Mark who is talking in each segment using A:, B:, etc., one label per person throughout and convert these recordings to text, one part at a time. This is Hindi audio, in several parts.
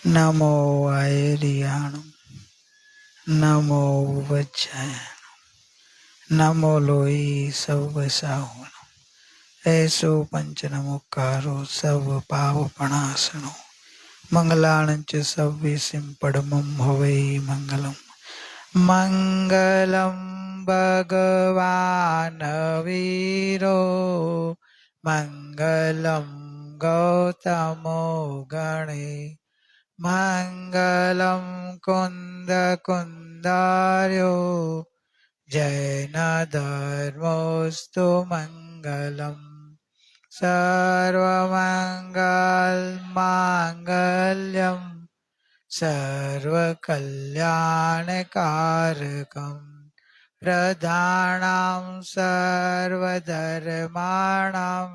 A: નમો આયરિયાણું, નમો વજ્જાય, નમો લોહી સૌ સાહુણો, એસો પંચનમુકારો સર્વ પાવપણાસણો, મંગલાણં ચ સવ્યસિમ પડમં હવૈ મંગલમ. મંગલમ ભગવાન વીરો, મંગલમ ગૌતમો ગણે, મંગલમ કુંદ કુંદાર્યો, જૈન ધર્મોસ્તુ મંગલમ. સર્વમંગલ માંગલ્યમ સર્વકલ્યાણકારકમ, પ્રધાનાં સર્વધર્માણાં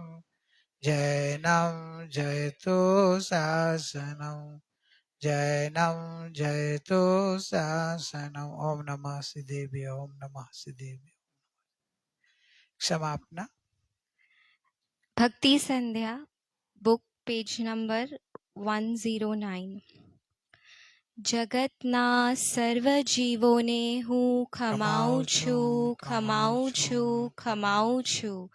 A: જૈનમ જયતુ શાસનમ, જૈનમ જયતુ શાસનમ. ઓમ નમઃ સિદ્ધેભ્ય, ઓમ નમઃ સિદ્ધેભ્ય. ક્ષમા આપના.
B: ભક્તિ સંધ્યા બુક પેજ નંબર 109. જગતના સર્વ જીવોને હું ખમાઉં છું, ખમાઉં છું, ખમાઉં છું.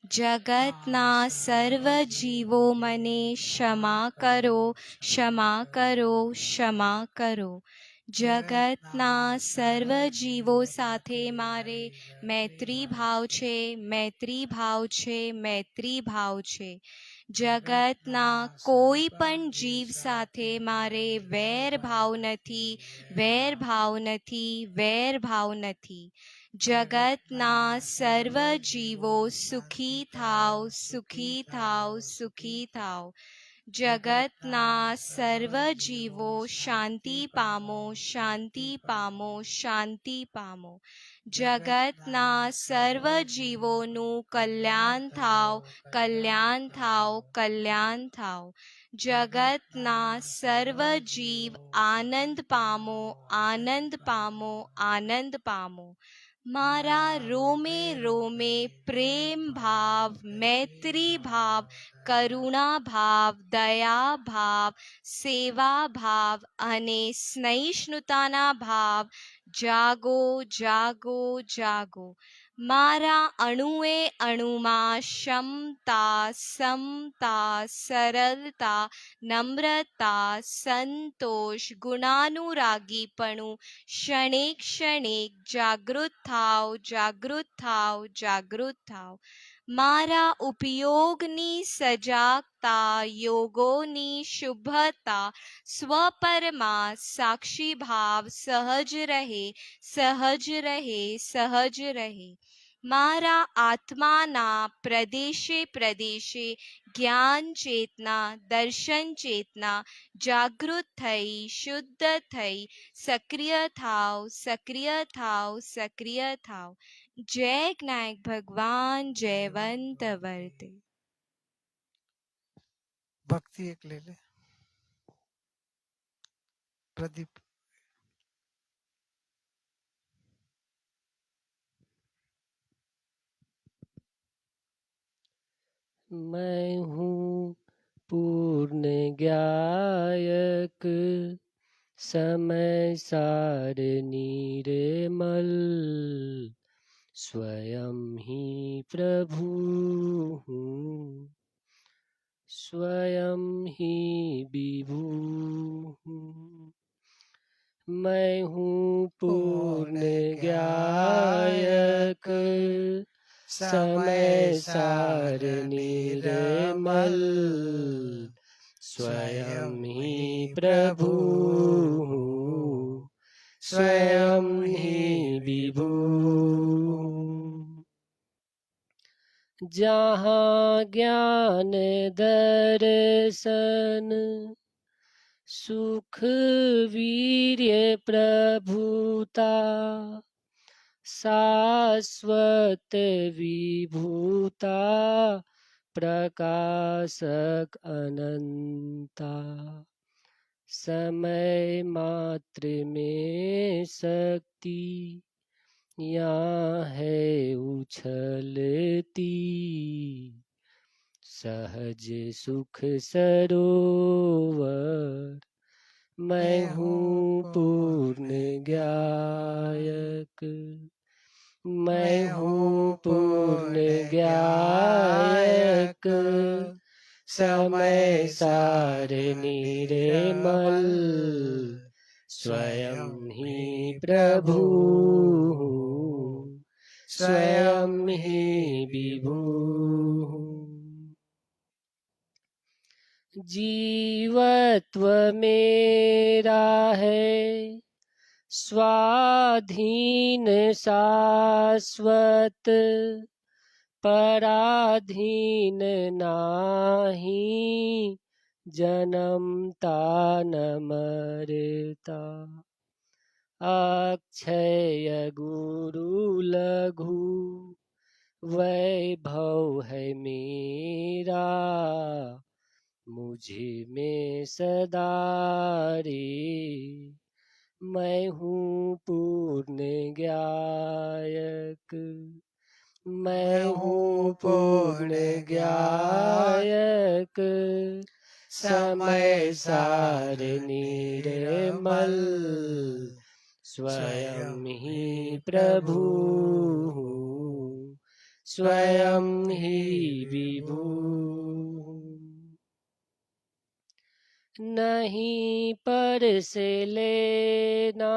B: જગતના સર્વ જીવો મને ક્ષમા કરો, ક્ષમા કરો, ક્ષમા કરો. જગતના સર્વ જીવો સાથે મારે મૈત્રી ભાવ છે, મૈત્રી ભાવ છે, મૈત્રી ભાવ છે. જગતના કોઈ પણ જીવ સાથે મારે વેર ભાવ નથી, વેર ભાવ નથી, વેર ભાવ નથી. જગતના સર્વ જીવો સુખી થાવ, સુખી થાવ, સુખી થાવ. જગતના સર્વ જીવો શાંતિ પામો, શાંતિ પામો, શાંતિ પામો. જગતના સર્વ જીવોનું કલ્યાણ થાવ, કલ્યાણ થાવ, કલ્યાણ થાવ. જગતના સર્વ જીવ આનંદ પામો, આનંદ પામો, આનંદ પામો. મારા રોમે રોમે પ્રેમ ભાવ, મૈત્રી ભાવ, કરુણા ભાવ, દયા ભાવ, સેવા ભાવ અને સહિષ્ણુતાના ભાવ જાગો, જાગો, જાગો. મારા અણુએ અણુમાં ક્ષમતા, સમતા, સરળતા, નમ્રતા, સંતોષ, ગુણાનુરાગીપણું ક્ષણે ક્ષણે જાગૃત થાવ, જાગૃત થાવ, જાગૃત થાવ. મારા ઉપયોગની સજાગતા, યોગોની શુભતા, સ્વપરમાં સાક્ષી ભાવ સહજ રહે, સહજ રહે, સહજ રહે. મારા આત્માના પ્રદેશે પ્રદેશે જ્ઞાન ચેતના, દર્શન ચેતના જાગૃત થઈ, શુદ્ધ થઈ, સક્રિય થાવ, સક્રિય થાવ, સક્રિય થાવ. જય જ્ઞાયક ભગવાન, જયવંત વર્તે.
A: ભક્તિ એક લઈ લે. પ્રદીપ.
C: मैं हूँ पूर्ण ज्ञायक, समय सार निर्मल, स्वयं ही प्रभु हूँ, स्वयं ही विभु हूँ. मैं हूँ पूर्ण ज्ञायक, समय सार निर्मल, स्वयं ही प्रभु हूँ, स्वयं ही विभु. जहाँ ज्ञान दर्शन, सुख वीर्य प्रभुता, शाश्वत विभूता, प्रकाशक अनंता. समय मात्र में शक्ति यहाँ है उछलती, सहज सुख सरोवर मैं हूँ पूर्ण ज्ञायक, मैं हूँ पूर्ण ज्ञायक, समय सार निर्मल, स्वयं ही प्रभु हूँ, स्वयं ही विभु हूँ। जीवत्व मेरा है स्वाधीन शाश्वत, पराधीन नाही, जन्मता न मरता। अक्षय गुरु लघु वैभव है मेरा, मुझे में सदा रे, मैं हूँ पूर्ण ज्ञायक, मैं हूँ पूर्ण ज्ञायक, समय सार निर्मल, स्वयं ही प्रभु हूँ, स्वयं ही विभु हूँ। नहीं पर से लेना,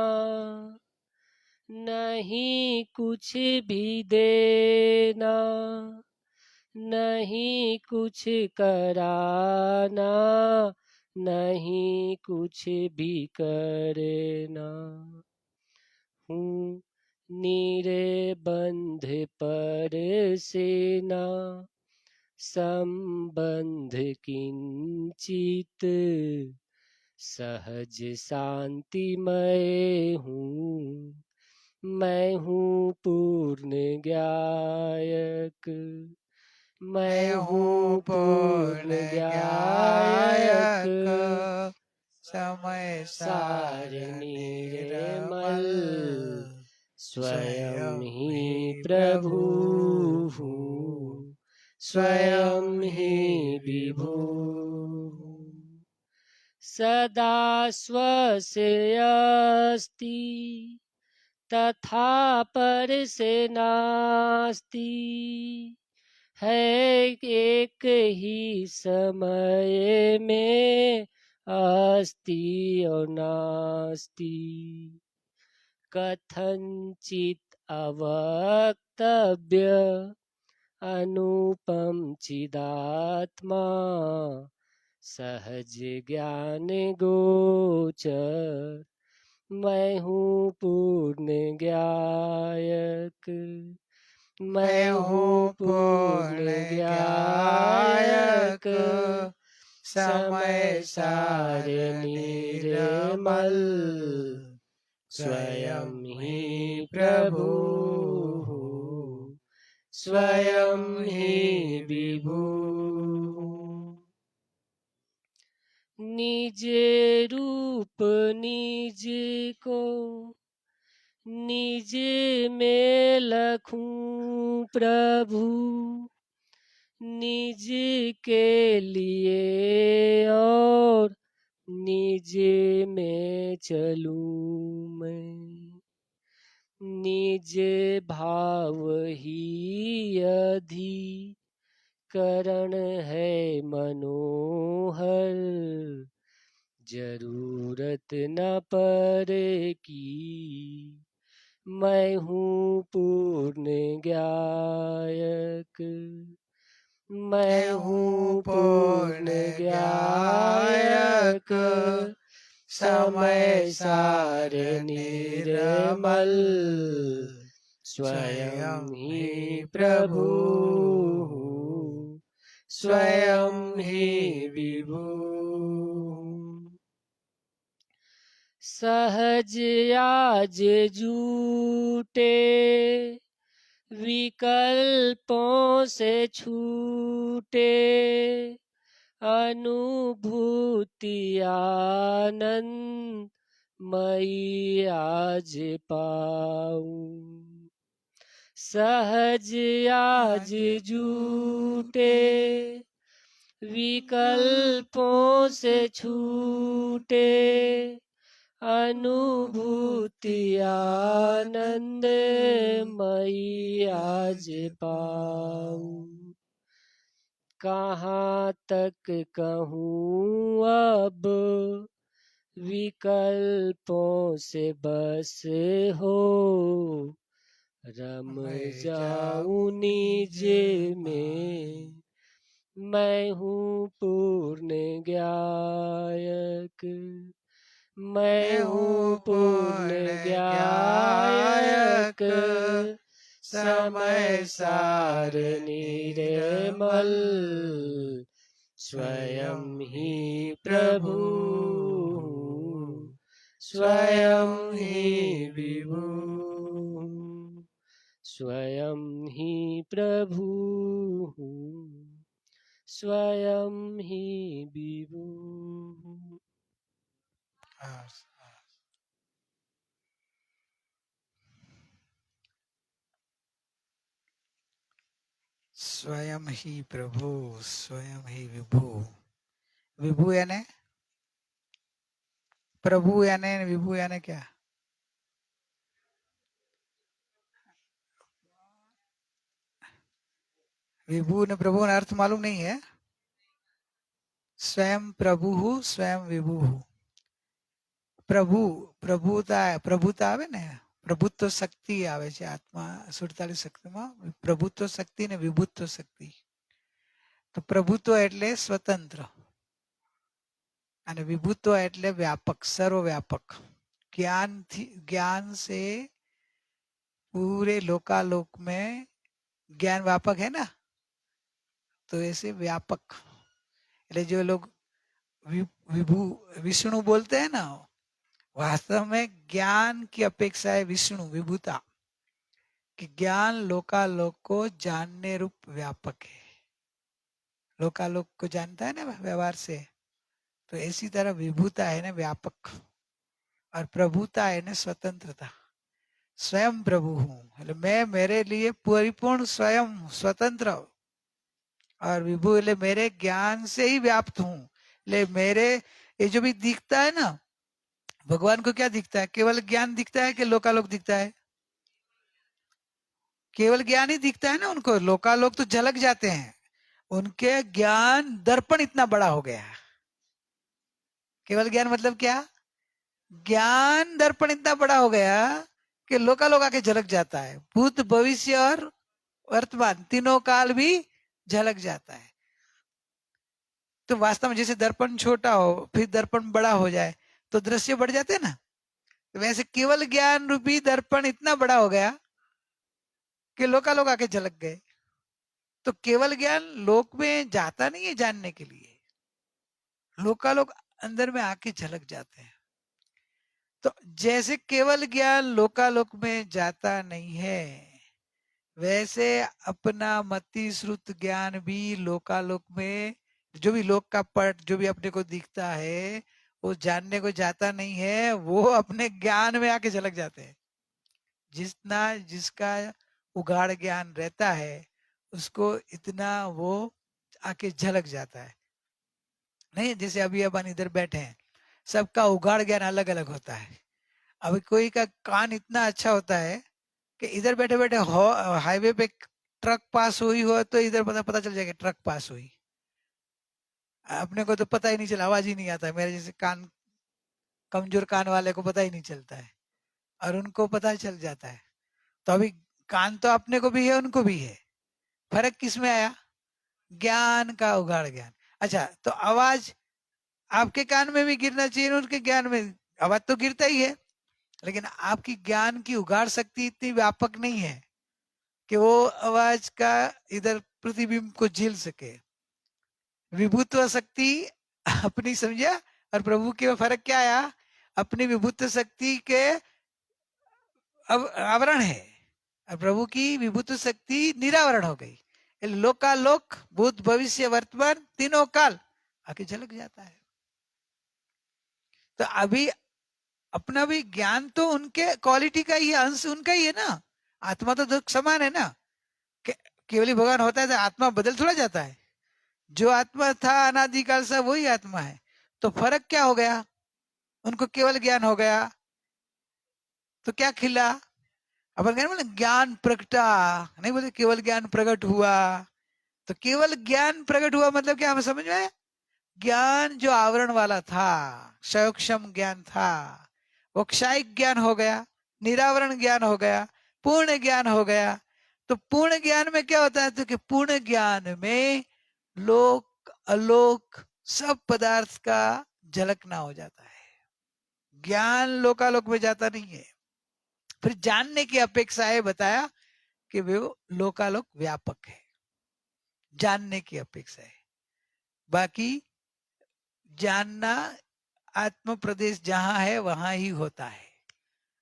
C: नहीं कुछ भी देना, नहीं कुछ कराना, नहीं कुछ भी करना। हूँ निरबंध पर सेना, संबंध किंचित, सहज शांतिमय हूँ, मैं हूँ पूर्ण ज्ञायक, मैं हूँ पूर्ण ज्ञायक,
A: समय
C: सार निर्मल, स्वयं ही प्रभु हूँ, स्वयं ही विभु। सदा स्वस्य अस्ति, तथा पर से नास्ति, है एक ही समय में अस्ति और नास्ति। कथंचित अवक्तव्य अनुपम चिदात्मा, सहज ज्ञान गोचर, मैं हूँ पूर्ण ज्ञायक, मैं हूँ पूर्ण ज्ञायक, समय सार निर्मल, स्वयं ही प्रभु हूँ, स्वयं ही विभु। निज रूप निज को निज में लखूं प्रभु, निज के लिए और निज में चलूं मैं। निज भाव ही अधिकरण है मनोहर, जरूरत न परे की, मैं हूँ पूर्ण ज्ञायक, मैं हूँ पूर्ण ज्ञायक, समय सार निर्मल, स्वयं ही प्रभु हूँ, स्वयं ही विभु। सहज आज जूटे, विकल्पों से छूटे, अनुभूति आनंद मई आज पाऊं। सहज आज जूटे, विकल्पों से छूटे अनुभूति आनंद मई आज पाऊं। कहाँ तक कहूँ अब विकल्पों से बस हो, रम जाऊं निज में मैं हूँ पूर्ण गायक, मैं हूँ पूर्ण गायक, समय सार निर्मल स्वयं ही प्रभु, स्वयं ही विभु, स्वयं ही प्रभु, स्वयं ही विभु।
A: स्वयं ही प्रभु, स्वयं ही विभु। विभु यानी प्रभु, यानी विभु यानी क्या? विभु ने प्रभु ने अर्थ मालूम नहीं है? स्वयं प्रभु, स्वयं विभु। प्रभु प्रभुता આવે ને, પ્રભુત્વ શક્તિ આવે છે આત્મા 47 શક્તિમાં। પ્રભુત્વ શક્તિ ને વિભુત્વ શક્તિ। તો પ્રભુત્વ એટલે સ્વતંત્ર અને વિભુત્વ એટલે વ્યાપક, સર્વવ્યાપક। ज्ञान से पूरे लोकालोक में ज्ञान व्यापक है ना, तो ऐसे व्यापक। એટલે जो लोग विभु विष्णु बोलते हैं ना, वास्तव में ज्ञान की अपेक्षा है विष्णु विभुता, कि ज्ञान लोकालोक को जानने रूप व्यापक है। लोकालोक को जानता है ना व्यवहार से, तो इसी तरह विभुता है ना व्यापक, और प्रभुता है ना स्वतंत्रता। स्वयं प्रभु हूँ, मैं मेरे लिए परिपूर्ण स्वयं स्वतंत्र, और विभु એટલે मेरे ज्ञान से ही व्याप्त हूँ। ले मेरे ये जो भी दिखता है ना, भगवान को क्या दिखता है? केवल ज्ञान दिखता है कि लोकालोक दिखता है? केवल ज्ञान ही दिखता है ना उनको। लोकालोक तो झलक जाते हैं, उनके ज्ञान दर्पण इतना बड़ा हो गया। केवल ज्ञान मतलब क्या? ज्ञान दर्पण इतना बड़ा हो गया कि लोकालोक आके झलक जाता है। भूत भविष्य और वर्तमान तीनों काल भी झलक जाता है। तो वास्तव में जैसे दर्पण छोटा हो फिर दर्पण बड़ा हो जाए तो दृश्य बढ़ जाते हैं ना, तो वैसे केवल ज्ञान रूपी दर्पण इतना बड़ा हो गया कि लोकालोक आके झलक गए। तो केवल ज्ञान लोक में जाता नहीं है जानने के लिए, लोकालोक अंदर में आके झलक जाते हैं। तो जैसे केवल ज्ञान लोकालोक में जाता नहीं है, वैसे अपना मति श्रुत ज्ञान भी लोकालोक में, जो भी लोक का पट जो भी अपने को दिखता है वो जानने को जाता नहीं है, वो अपने ज्ञान में आके झलक जाते हैं। जितना जिसका उगाड़ ज्ञान रहता है उसको इतना वो आके झलक जाता है। नहीं जैसे अभी अपन इधर बैठे हैं, सबका उगाड़ ज्ञान अलग अलग होता है। अभी कोई का कान इतना अच्छा होता है कि इधर बैठे बैठे हाईवे पे ट्रक पास हुई हो तो इधर पता चल जाएगा ट्रक पास हुई। अपने को तो पता ही नहीं चला, आवाज ही नहीं आता। मेरे जैसे कान कमजोर कान वाले को पता ही नहीं चलता है, और उनको पता चल जाता है। तो अभी कान तो अपने को भी है उनको भी है, फर्क किस में आया? ज्ञान का उगाड़ ज्ञान। अच्छा, तो आवाज आपके कान में भी गिरना चाहिए, उनके ज्ञान में आवाज तो गिरता ही है, लेकिन आपकी ज्ञान की उगाड़ शक्ति इतनी व्यापक नहीं है कि वो आवाज का इधर प्रतिबिंब को झेल सके। विभुत्व शक्ति अपनी समझा, और प्रभु के फर्क क्या आया? अपनी विभुत्व शक्ति के आवरण है, और प्रभु की विभुत्व शक्ति निरावरण हो गई। लोकालोक भूत भविष्य वर्तमान तीनों काल आके झलक जाता है। तो अभी अपना भी ज्ञान तो उनके क्वालिटी का ही है, अंश उनका ही है ना। आत्मा तो दुख समान है ना। केवली भगवान होता है तो आत्मा बदल थोड़ा जाता है। जो आत्मा था अनादिकाल से वही आत्मा है। तो फर्क क्या हो गया? उनको केवल ज्ञान हो गया तो क्या खिला? अपन कहते बोले ज्ञान प्रगटा, नहीं बोले केवल ज्ञान प्रकट हुआ। तो केवल ज्ञान प्रकट हुआ मतलब क्या, हमें समझ में आया? ज्ञान जो आवरण वाला था, सयोक्षम ज्ञान था, वो क्षायिक ज्ञान हो गया, निरावरण ज्ञान हो गया, पूर्ण ज्ञान हो गया। तो पूर्ण ज्ञान में क्या होता है? तो कि पूर्ण ज्ञान में लोक अलोक सब पदार्थ का झलकना हो जाता है। ज्ञान लोकालोक में जाता नहीं है। फिर जानने की अपेक्षा है, बताया कि वो लोकालोक व्यापक है, जानने की अपेक्षा है। बाकी जानना आत्म प्रदेश जहां है वहां ही होता है।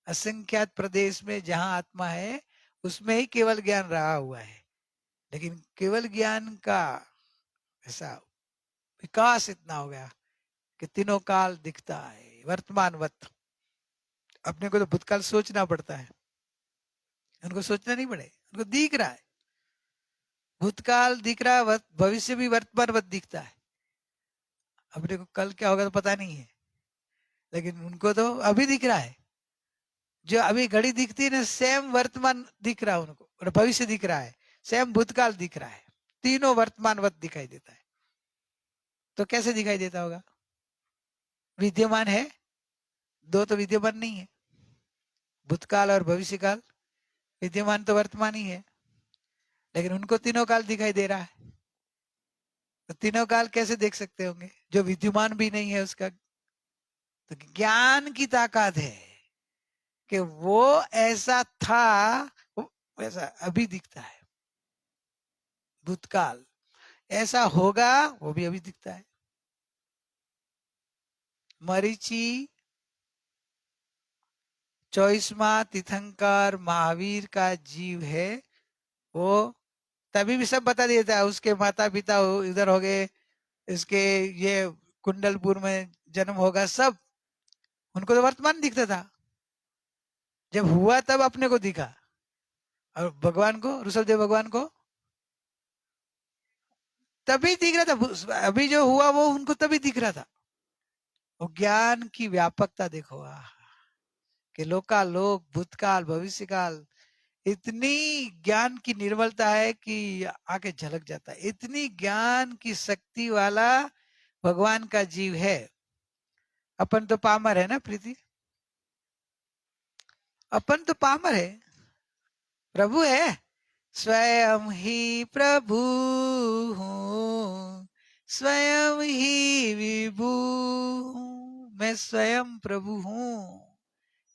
A: असंख्यात प्रदेश में जहां आत्मा है उसमें ही केवल ज्ञान रहा हुआ है। लेकिन केवल ज्ञान का ऐसा विकास इतना हो गया कि तीनों काल दिखता है वर्तमानवत। अपने को तो भूतकाल सोचना पड़ता है, उनको सोचना नहीं पड़े, उनको दिख रहा है। भूतकाल दिख रहा है, भविष्य भी वर्तमानवत दिखता है। अपने को कल क्या होगा तो पता नहीं है, लेकिन उनको तो अभी दिख रहा है। जो अभी घड़ी दिखती है ना, सेम वर्तमान दिख रहा है उनको, और भविष्य दिख रहा है, सेम भूतकाल दिख रहा है। तीनों वर्तमानवत दिखाई देता है। तो कैसे दिखाई देता होगा? विद्यमान है, दो तो विद्यमान नहीं है, भूतकाल और भविष्यकाल। विद्यमान तो वर्तमान ही है, लेकिन उनको तीनों काल दिखाई दे रहा है। तो तीनों काल कैसे देख सकते होंगे जो विद्यमान भी नहीं है उसका? तो ज्ञान की ताकत है कि वो ऐसा था, वो वैसा अभी दिखता है। भूतकाल ऐसा होगा, वो भी अभी दिखता है। मरीचि 24वां तीर्थंकर महावीर का जीव है, वो तभी भी सब बता देता है। उसके माता पिता इधर हो गए, इसके ये कुंडलपुर में जन्म होगा, सब उनको तो वर्तमान दिखता था। जब हुआ तब अपने को दिखा। और भगवान को, ऋषभदेव भगवान को तभी दिख रहा था, अभी जो हुआ वो उनको तभी दिख रहा था। वो ज्ञान की व्यापकता देखो, कि लोकालोक भूतकाल भविष्यकाल, इतनी ज्ञान की निर्मलता है कि आके झलक जाता है। इतनी ज्ञान की शक्ति वाला भगवान का जीव है। अपन तो पामर है ना प्रीति, अपन तो पामर है, प्रभु है। स्वयं ही प्रभु हूँ, स्वयं ही विभु हूँ। मैं स्वयं प्रभु हूँ,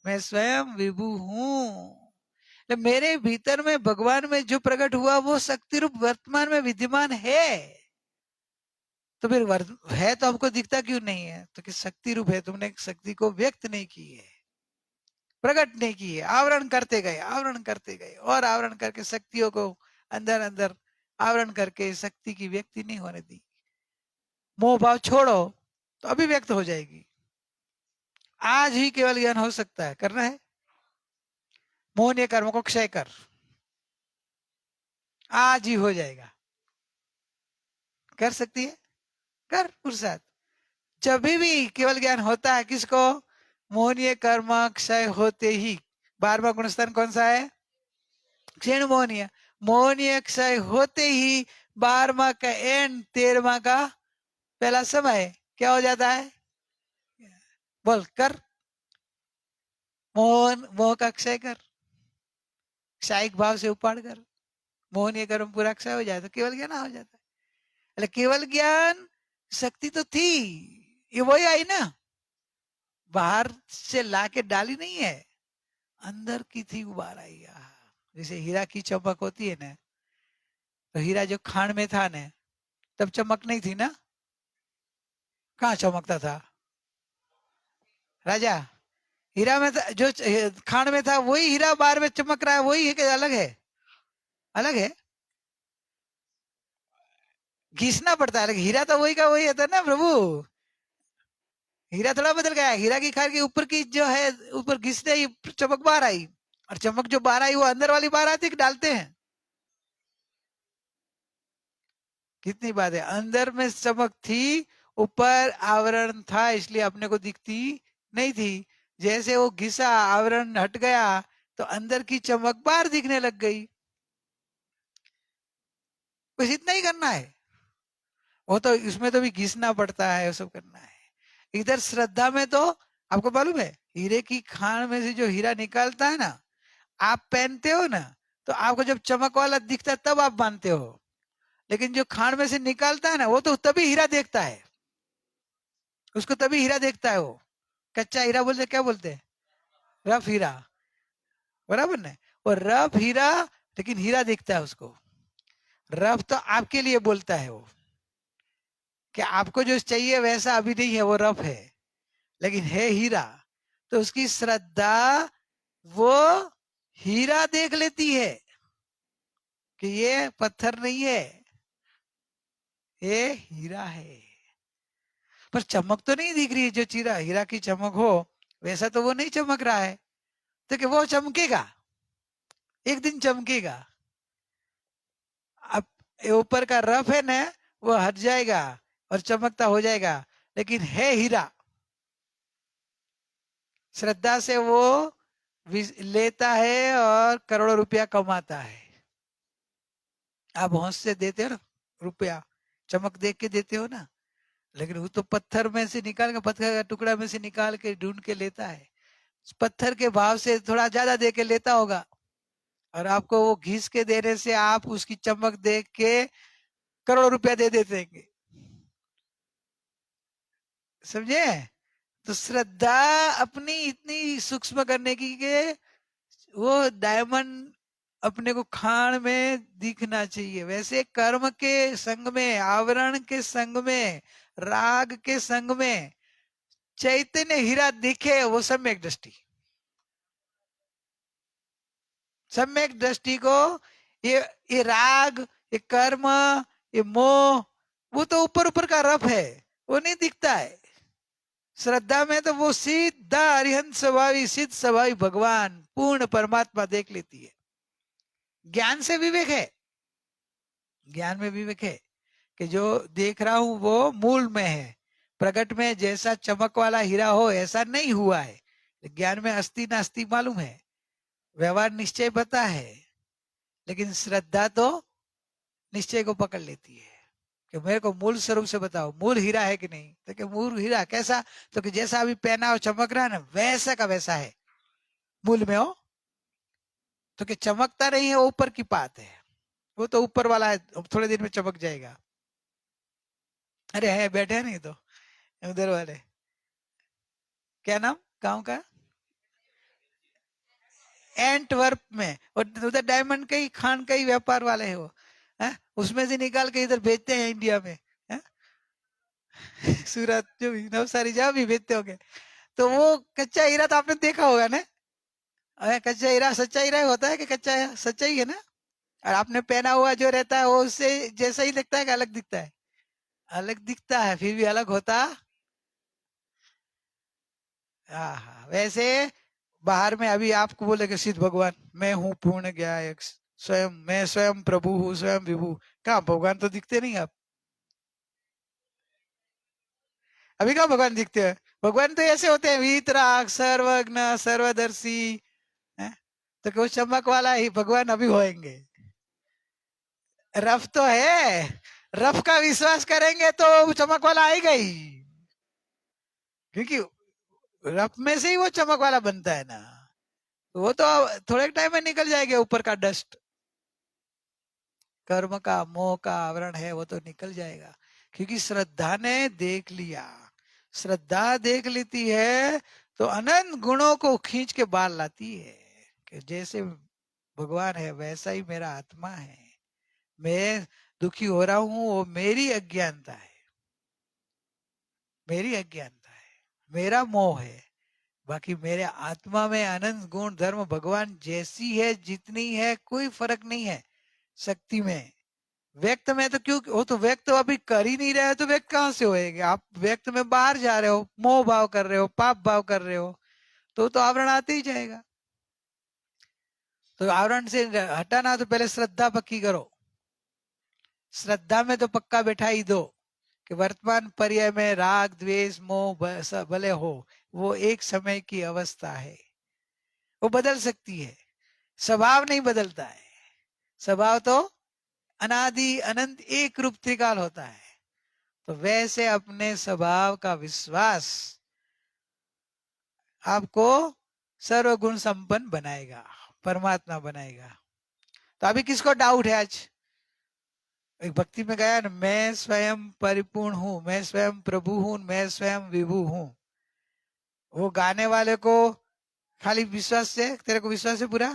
A: मैं स्वयं विभु हूँ। मेरे भीतर में भगवान में जो प्रकट हुआ वो शक्ति रूप वर्तमान में विद्यमान है। तो फिर है तो हमको दिखता क्यों नहीं है? तो कि शक्ति रूप है, तुमने शक्ति को व्यक्त नहीं की है, प्रकट नहीं की है। आवरण करते गए, आवरण करते गए, और आवरण करके शक्तियों को अंदर अंदर आवरण करके शक्ति की व्यक्ति नहीं होने दी। मोह भाव छोड़ो तो अभी व्यक्त हो जाएगी। आज ही केवल ज्ञान हो सकता है, करना है मोहनीय कर्म को क्षय कर, आज ही हो जाएगा। कर सकती है, कर पुरुषार्थ। जब भी केवल ज्ञान होता है किसको? मोहनीय कर्म क्षय होते ही। 12वां गुणस्थान कौन सा है? क्षीण मोहनीय। मोहनीय क्षय होते ही 12वां का एंड 13वां का पहला समय क्या हो जाता है? बोल कर, मोह का क्षय कर, क्षायिक भाव से उपाड़ कर, मोहनीय कर्म पूरा क्षय हो जाए तो केवल ज्ञान हो जाता है। केवल ज्ञान शक्ति तो थी, ये वही आई ना, बाहर से लाके डाली नहीं है, अंदर की थी, उबार आई। जैसे हीरा की चमक होती है ना, तो हीरा जो खान में था ना तब चमक नहीं थी ना, कहाँ चमकता था राजा? हीरा में था, जो खान में था वही हीरा बाहर में चमक रहा है, वही है कि अलग है? अलग है, घिसना पड़ता है। हीरा तो वही का वही है ना प्रभु। हीरा थोड़ा बदल गया, हीरा की खार के ऊपर की जो है, ऊपर घिसते ही चमक बाहर आई, और चमक जो बाहर आई वो अंदर वाली बाहर आती है कि डालते हैं? कितनी बात है, अंदर में चमक थी, ऊपर आवरण था, इसलिए अपने को दिखती नहीं थी। जैसे वो घिसा, आवरण हट गया, तो अंदर की चमक बाहर दिखने लग गई। बस इतना ही करना है। वो तो इसमें तो भी घिसना पड़ता है, वो सब करना है। इधर श्रद्धा में तो आपको मालूम है, हीरे की खान में से जो हीरा निकालता है ना, आप पहनते हो ना, तो आपको जब चमक वाला दिखता है तब आप मानते हो। लेकिन जो खान में से निकालता है ना, वो तो तभी हीरा देखता है, उसको तभी हीरा देखता है। वो कच्चा हीरा बोलते, क्या बोलते हैं, रफ हीरा, बराबर ना। वो रफ हीरा, लेकिन हीरा दिखता है उसको। रफ तो आपके लिए बोलता है वो, कि आपको जो चाहिए वैसा अभी नहीं है, वो रफ है, लेकिन है हीरा। तो उसकी श्रद्धा वो हीरा देख लेती है कि ये पत्थर नहीं है, ये हीरा है। पर चमक तो नहीं दिख रही है, जो चीरा हीरा की चमक हो वैसा तो वो नहीं चमक रहा है। तो कि वो चमकेगा, एक दिन चमकेगा। अब ऊपर का रफ है ना, वो हट जाएगा और चमकता हो जाएगा, लेकिन है हीरा। श्रद्धा से वो लेता है और करोड़ों रुपया कमाता है। आप होश से देते हो ना रुपया, चमक देख के देते हो ना, लेकिन वो तो पत्थर में से निकाल के, पत्थर का टुकड़ा में से निकाल के ढूंढ के लेता है। पत्थर के भाव से थोड़ा ज्यादा दे के लेता होगा, और आपको वो घिस के देने से आप उसकी चमक देख के करोड़ों रुपया दे देते हैं। समझे? तो श्रद्धा अपनी इतनी सूक्ष्म करने की के वो डायमंड अपने को खान में दिखना चाहिए। वैसे कर्म के संग में, आवरण के संग में, राग के संग में चैतन्य हीरा दिखे, वो सम्यक दृष्टि। सम्यक दृष्टि को ये राग, ये कर्म, ये मोह, वो तो ऊपर ऊपर का रफ है, वो नहीं दिखता है। श्रद्धा में तो वो सीधा अरिहंत स्वभावी, सिद्ध स्वभावी भगवान पूर्ण परमात्मा देख लेती है। ज्ञान से विवेक है, ज्ञान में विवेक है कि जो देख रहा हूं वो मूल में है, प्रकट में जैसा चमक वाला हीरा हो ऐसा नहीं हुआ है। ज्ञान में अस्थि नास्ति मालूम है, व्यवहार निश्चय पता है, लेकिन श्रद्धा तो निश्चय को पकड़ लेती है कि मेरे को मूल स्वरूप से बताओ, मूल हीरा है कि नहीं। तो कि मूल हीरा कैसा, तो कि जैसा अभी पहना हो चमक रहा है ना, वैसा का वैसा है मूल में हो। तो कि चमकता नहीं है, वो ऊपर की बात है, वो तो ऊपर वाला है, थोड़े दिन में चमक जाएगा। अरे है, बैठे नहीं तो उधर वाले, क्या नाम गांव का, एंटवर्प में, और उधर डायमंड का ही खान का ही व्यापार वाले है वो है? उसमें से निकाल के इधर भेजते हैं इंडिया में है? सूरत जो भी, नवसारी जहाँ भी भेजते होंगे। तो वो कच्चा हीरा तो आपने देखा होगा ना। अरे कच्चा हीरा सच्चा हीरा होता है कि कच्चा हीरा सच्चा ही है ना। और आपने पहना हुआ जो रहता है वो उससे जैसा ही दिखता है कि अलग दिखता है? अलग दिखता है, फिर भी अलग होता। हाँ, वैसे बाहर में अभी आपको बोले कि सिद्ध भगवान मैं हूँ पूर्ण ज्ञायक, स्वयं मैं स्वयं प्रभु हूँ, स्वयं विभु। कहाँ भगवान तो दिखते नहीं आप। अभी कहाँ भगवान दिखते हैं? भगवान तो ऐसे होते हैं, वीतराग, सर्वज्ञ, सर्वदर्शी है? तो कोई चमक वाला ही भगवान अभी होएंगे। रफ तो है, रफ का विश्वास करेंगे तो चमक वाला आएगा ही, क्योंकि रफ में से ही वो चमक वाला बनता है ना। वो तो थोड़े टाइम में निकल जाएगा, ऊपर का डस्ट, कर्म का मोह का आवरण है वो तो निकल जाएगा, क्योंकि श्रद्धा ने देख लिया। श्रद्धा देख लेती है तो अनंत गुणों को खींच के बाहर लाती है कि जैसे भगवान है वैसा ही मेरा आत्मा है। मैं दुखी हो रहा हूं, वो मेरी अज्ञानता है, मेरी अज्ञानता है, मेरा मोह है। बाकी मेरे आत्मा में अनंत गुण धर्म भगवान जैसी है जितनी है, कोई फर्क नहीं है। शक्ति में, व्यक्त में तो क्यों, वो तो व्यक्त तो अभी कर ही नहीं रहे हैं, तो व्यक्त कहां से होएगा? आप व्यक्त में बाहर जा रहे हो, मोह भाव कर रहे हो, पाप भाव कर रहे हो, तो आवरण आते ही जाएगा। तो आवरण से हटाना तो पहले श्रद्धा पक्की करो। श्रद्धा में तो पक्का बैठा ही दो कि वर्तमान पर्याय में राग द्वेष मोह भले हो, वो एक समय की अवस्था है, वो बदल सकती है, स्वभाव नहीं बदलता है। स्वभाव तो अनादि अनंत एक रूप त्रिकाल होता है। तो वैसे अपने स्वभाव का विश्वास आपको सर्वगुण संपन्न बनाएगा, परमात्मा बनाएगा। तो अभी किसको डाउट है? आज एक भक्ति में गया ना, मैं स्वयं परिपूर्ण हूं, मैं स्वयं प्रभु हूं, मैं स्वयं विभु हूं। वो गाने वाले को खाली विश्वास से, तेरे को विश्वास है पूरा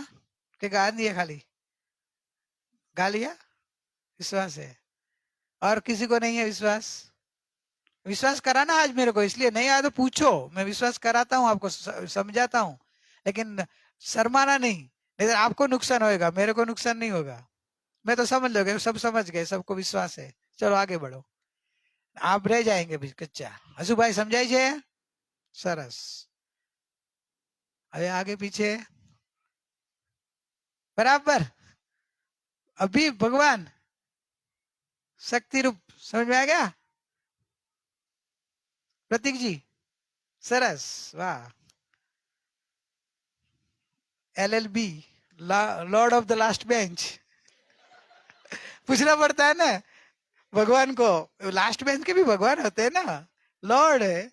A: कि गा दिया, खाली गा लिया, विश्वास है। और किसी को नहीं है विश्वास? विश्वास कराना आज मेरे को, इसलिए नहीं आया तो पूछो, मैं विश्वास कराता हूँ, आपको समझाता हूँ, लेकिन शर्माना नहीं, नहीं तो आपको नुकसान होएगा, मेरे को नुकसान नहीं होगा। मैं तो समझ लोगे, सब समझ गए, सबको विश्वास है, चलो आगे बढ़ो। आप रह जाएंगे भी कच्चा। हसू भाई समझाई छे? सरस। अरे आगे पीछे बराबर। अभी भगवान शक्ति रूप समझ में आ गया प्रतीक जी? सरस, वाह। LLB, Lord of the last bench. पूछना पड़ता है ना भगवान को, लास्ट बेंच के भी भगवान होते हैं ना, लॉर्ड है।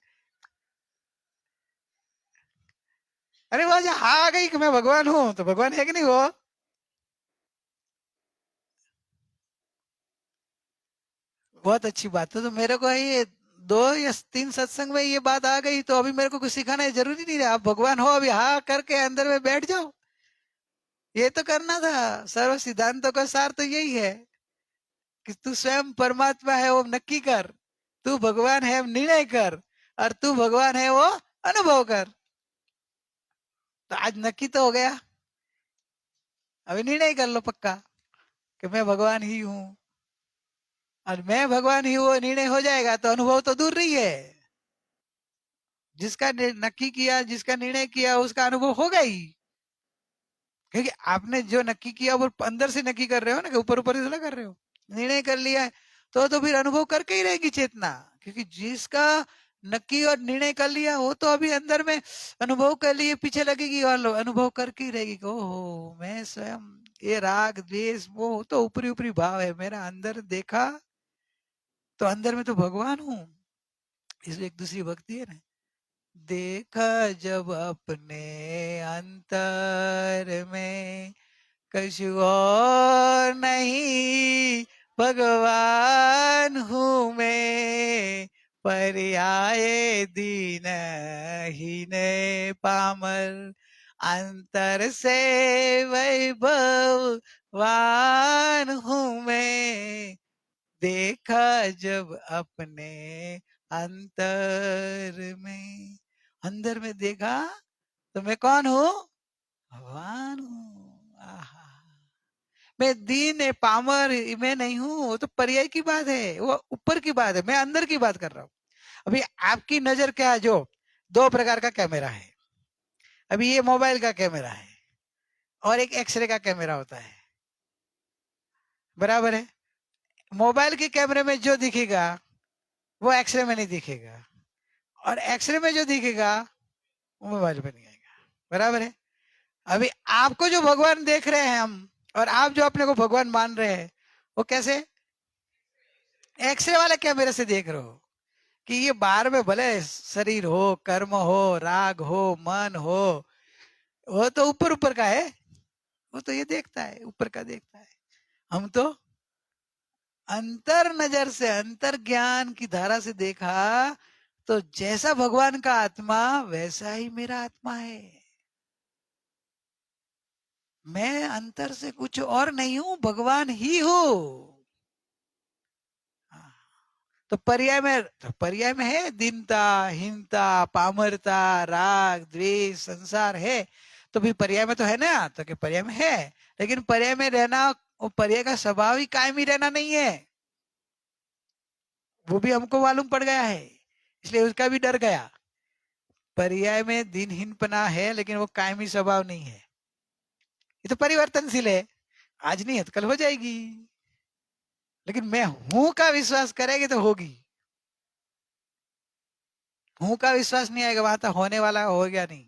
A: अरे वो जो आ गई कि मैं भगवान हूं, तो भगवान है कि नहीं वो? बहुत अच्छी बात है। तो मेरे को ये 2 या 3 सत्संग में ये बात आ गई, तो अभी मेरे को कुछ सिखाना जरूरी नहीं है। आप भगवान हो, अभी हाँ करके अंदर में बैठ जाओ, ये तो करना था। सर्व सिद्धांतों का सार तो यही है कि तू स्वयं परमात्मा है वो नक्की कर, तू भगवान है निर्णय कर, और तू भगवान है वो अनुभव कर। तो आज नक्की तो हो गया, अभी निर्णय कर लो पक्का कि मैं भगवान ही हूं। और मैं भगवान ही वो निर्णय हो जाएगा तो अनुभव तो दूर रही है। जिसका नक्की किया, जिसका निर्णय किया, उसका अनुभव होगा ही। क्योंकि आपने जो नक्की किया वो अंदर से नक्की कर रहे हो ना, कि ऊपर ऊपर से थोड़ा कर रहे हो। निर्णय कर लिया है तो फिर अनुभव करके ही रहेगी चेतना। क्योंकि जिसका नक्की और निर्णय कर लिया वो तो अभी अंदर में अनुभव कर लिए पीछे लगेगी, और अनुभव करके ही रहेगी। ओहो मैं स्वयं, ये राग द्वेष वो तो ऊपरी ऊपरी भाव है, मेरा अंदर देखा तो अंदर में तो भगवान हूँ। इसलिए एक दूसरी भक्ति है ना, देखा जब अपने अंतर में कछु और नहीं, भगवान हूँ मैं, पर्याय दीन हीन पामर, अंतर से वैभवान हूँ मैं, देखा जब अपने अंतर में। अंदर में देखा तो मैं कौन हूँ? भगवान हूँ। आहा, मैं दीन है पामर मैं नहीं हूँ, वो तो पर्याय की बात है, वो ऊपर की बात है, मैं अंदर की बात कर रहा हूँ। अभी आपकी नजर क्या है? जो 2 प्रकार का कैमरा है, अभी ये मोबाइल का कैमरा है और एक एक्सरे का कैमरा होता है, बराबर है? मोबाइल के कैमरे में जो दिखेगा वो एक्सरे में नहीं दिखेगा, और एक्सरे में जो दिखेगा वो मोबाइल पे नहीं आएगा, बराबर है? अभी आपको जो भगवान देख रहे हैं हम, और आप जो अपने को भगवान मान रहे हैं, वो कैसे? एक्सरे वाले कैमरे से देख रहे हो कि ये बाहर में भले शरीर हो, कर्म हो, राग हो, मन हो, वो तो ऊपर ऊपर का है, वो तो ये देखता है, ऊपर का देखता है। हम तो अंतर नजर से, अंतर ज्ञान की धारा से देखा, तो जैसा भगवान का आत्मा वैसा ही मेरा आत्मा है। मैं अंतर से कुछ और नहीं हूं, भगवान ही हूं। तो पर्याय में है दीनता, हीनता, पामरता, राग द्वेष, संसार है। तो भी पर्याय में तो है ना, तो कि पर्याय में है, लेकिन पर्याय में रहना, वो पर्याय का स्वभाव ही कायमी रहना नहीं है, वो भी हमको मालूम पड़ गया है, इसलिए उसका भी डर गया। पर्याय में दिनहीनपना है, लेकिन वो कायमी स्वभाव नहीं है, ये तो परिवर्तनशील है, आज नहीं है तो कल हो जाएगी। लेकिन मैं हूं का विश्वास करेंगे तो होगी। हूं का विश्वास नहीं आएगा, वहां तक होने वाला हो गया नहीं।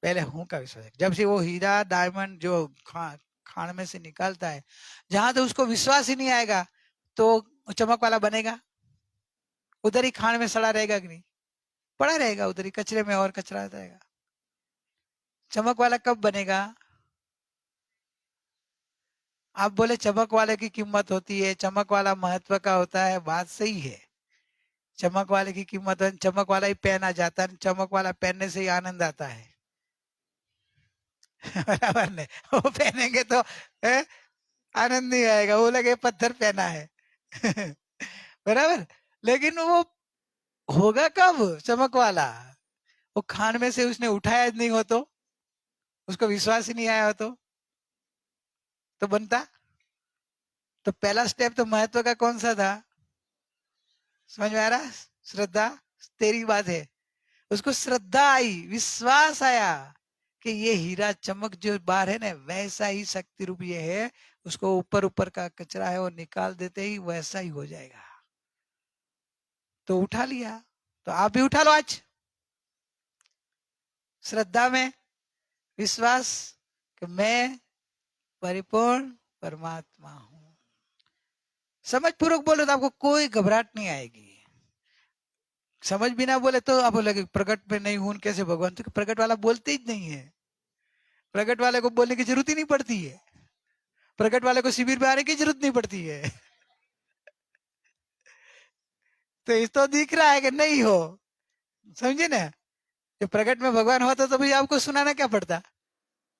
A: पहले हूं का विश्वास है। जब से वो हीरा डायमंड जो खान में से निकलता है, जहां तो उसको विश्वास ही नहीं आएगा तो चमक वाला बनेगा? उधर ही खान में सड़ा रहेगा कि नहीं? पड़ा रहेगा उधर ही कचरे में, और कचरा रहेगा। चमक वाला कब बनेगा? आप बोले चमक वाले की कीमत होती है, चमक वाला महत्व का होता है, बात सही है। चमक वाले की कीमत, चमक वाला ही पहना जाता है, चमक वाला पहनने से ही आनंद आता है। बराबर नहीं? वो पहनेंगे तो आनंद नहीं आएगा, वो लगे पत्थर पहना है। बराबर। लेकिन वो होगा कब चमक वाला? वो खान में से उसने उठाया नहीं हो तो, उसको विश्वास ही नहीं आया हो तो बनता। तो पहला स्टेप तो महत्व का कौन सा था? समझ में आ रहा? श्रद्धा। तेरी बात है, उसको श्रद्धा आई, विश्वास आया कि ये हीरा चमक जो बाहर है ना, वैसा ही शक्ति रूप ये है। उसको ऊपर ऊपर का कचरा है वो निकाल देते ही वैसा ही हो जाएगा। तो उठा लिया। तो आप भी उठा लो आज, श्रद्धा में विश्वास कि मैं परिपूर्ण परमात्मा हूं। समझ पूर्वक बोलो तो आपको कोई घबराहट नहीं आएगी। समझ बिना बोले तो आप बोलेगे प्रकट में नहीं हूं कैसे भगवान, तो प्रकट वाला बोलते ही नहीं है। प्रकट वाले को बोलने की जरूरत ही नहीं पड़ती है। प्रकट वाले को शिविर में आने की जरूरत नहीं पड़ती है। तो इस तो दिख रहा है कि नहीं हो, समझे ना? जब प्रकट में भगवान होता तो भाई आपको सुनाना क्या पड़ता?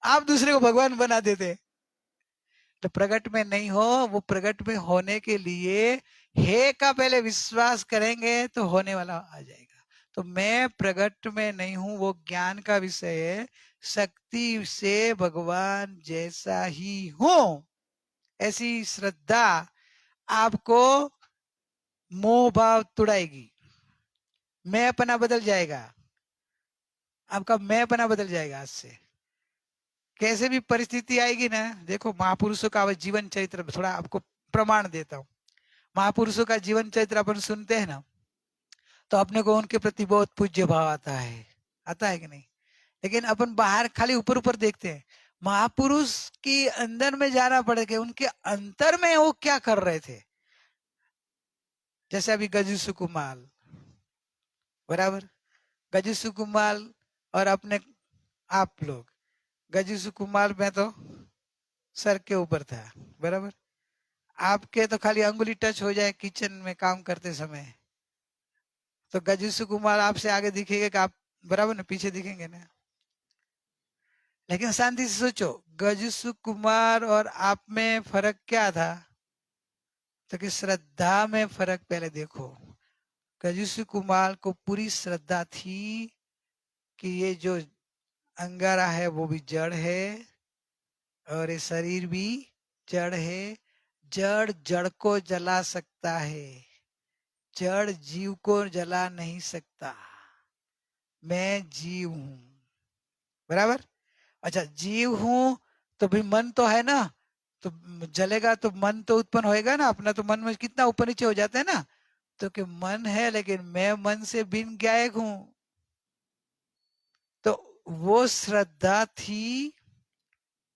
A: आप दूसरे को भगवान बना देते। तो प्रकट में नहीं हो, वो प्रकट में होने के लिए हे का पहले विश्वास करेंगे तो होने वाला आ जाएगा। तो मैं प्रकट में नहीं हूं, वो ज्ञान का विषय है। शक्ति से भगवान जैसा ही हूं, ऐसी श्रद्धा आपको मोह भाव तुड़ाएगी। मैं अपना बदल जाएगा, आपका मैं अपना बदल जाएगा आज से। कैसे भी परिस्थिति आएगी ना, देखो महापुरुषों का जीवन चरित्र थोड़ा आपको प्रमाण देता हूं। महापुरुषों का जीवन चरित्र अपन सुनते हैं ना, तो अपने को उनके प्रति बहुत पूज्य भाव आता है कि नहीं? लेकिन अपन बाहर खाली ऊपर ऊपर देखते हैं। महापुरुष के अंदर में जाना पड़ेगा, उनके अंतर में वो क्या कर रहे थे। जैसे अभी गजू सुकुमाल, बराबर। गजू सुकुमाल और अपने आप लोग, गजू सुकुमाल में तो सर के ऊपर था, बराबर। आपके तो खाली अंगुली टच हो जाए किचन में काम करते समय तो गजू कुमार आपसे आगे दिखेगा कि आप बराबर ना पीछे दिखेंगे ना। लेकिन शांति से सोचो, गजू कुमार और आप में फर्क क्या था? तो कि श्रद्धा में फर्क पहले देखो। गजू कुमार को पूरी श्रद्धा थी कि ये जो अंगारा है वो भी जड़ है और ये शरीर भी जड़ है। जड़ जड़ को जला सकता है, जड़ जीव को जला नहीं सकता। मैं जीव हूं, बराबर। अच्छा जीव हूं तो भी मन तो है ना, तो जलेगा तो मन तो उत्पन्न होएगा ना अपना। तो मन में कितना ऊपर नीचे हो जाता है ना। तो कि मन है लेकिन मैं मन से भिन्न गायक हूं। तो वो श्रद्धा थी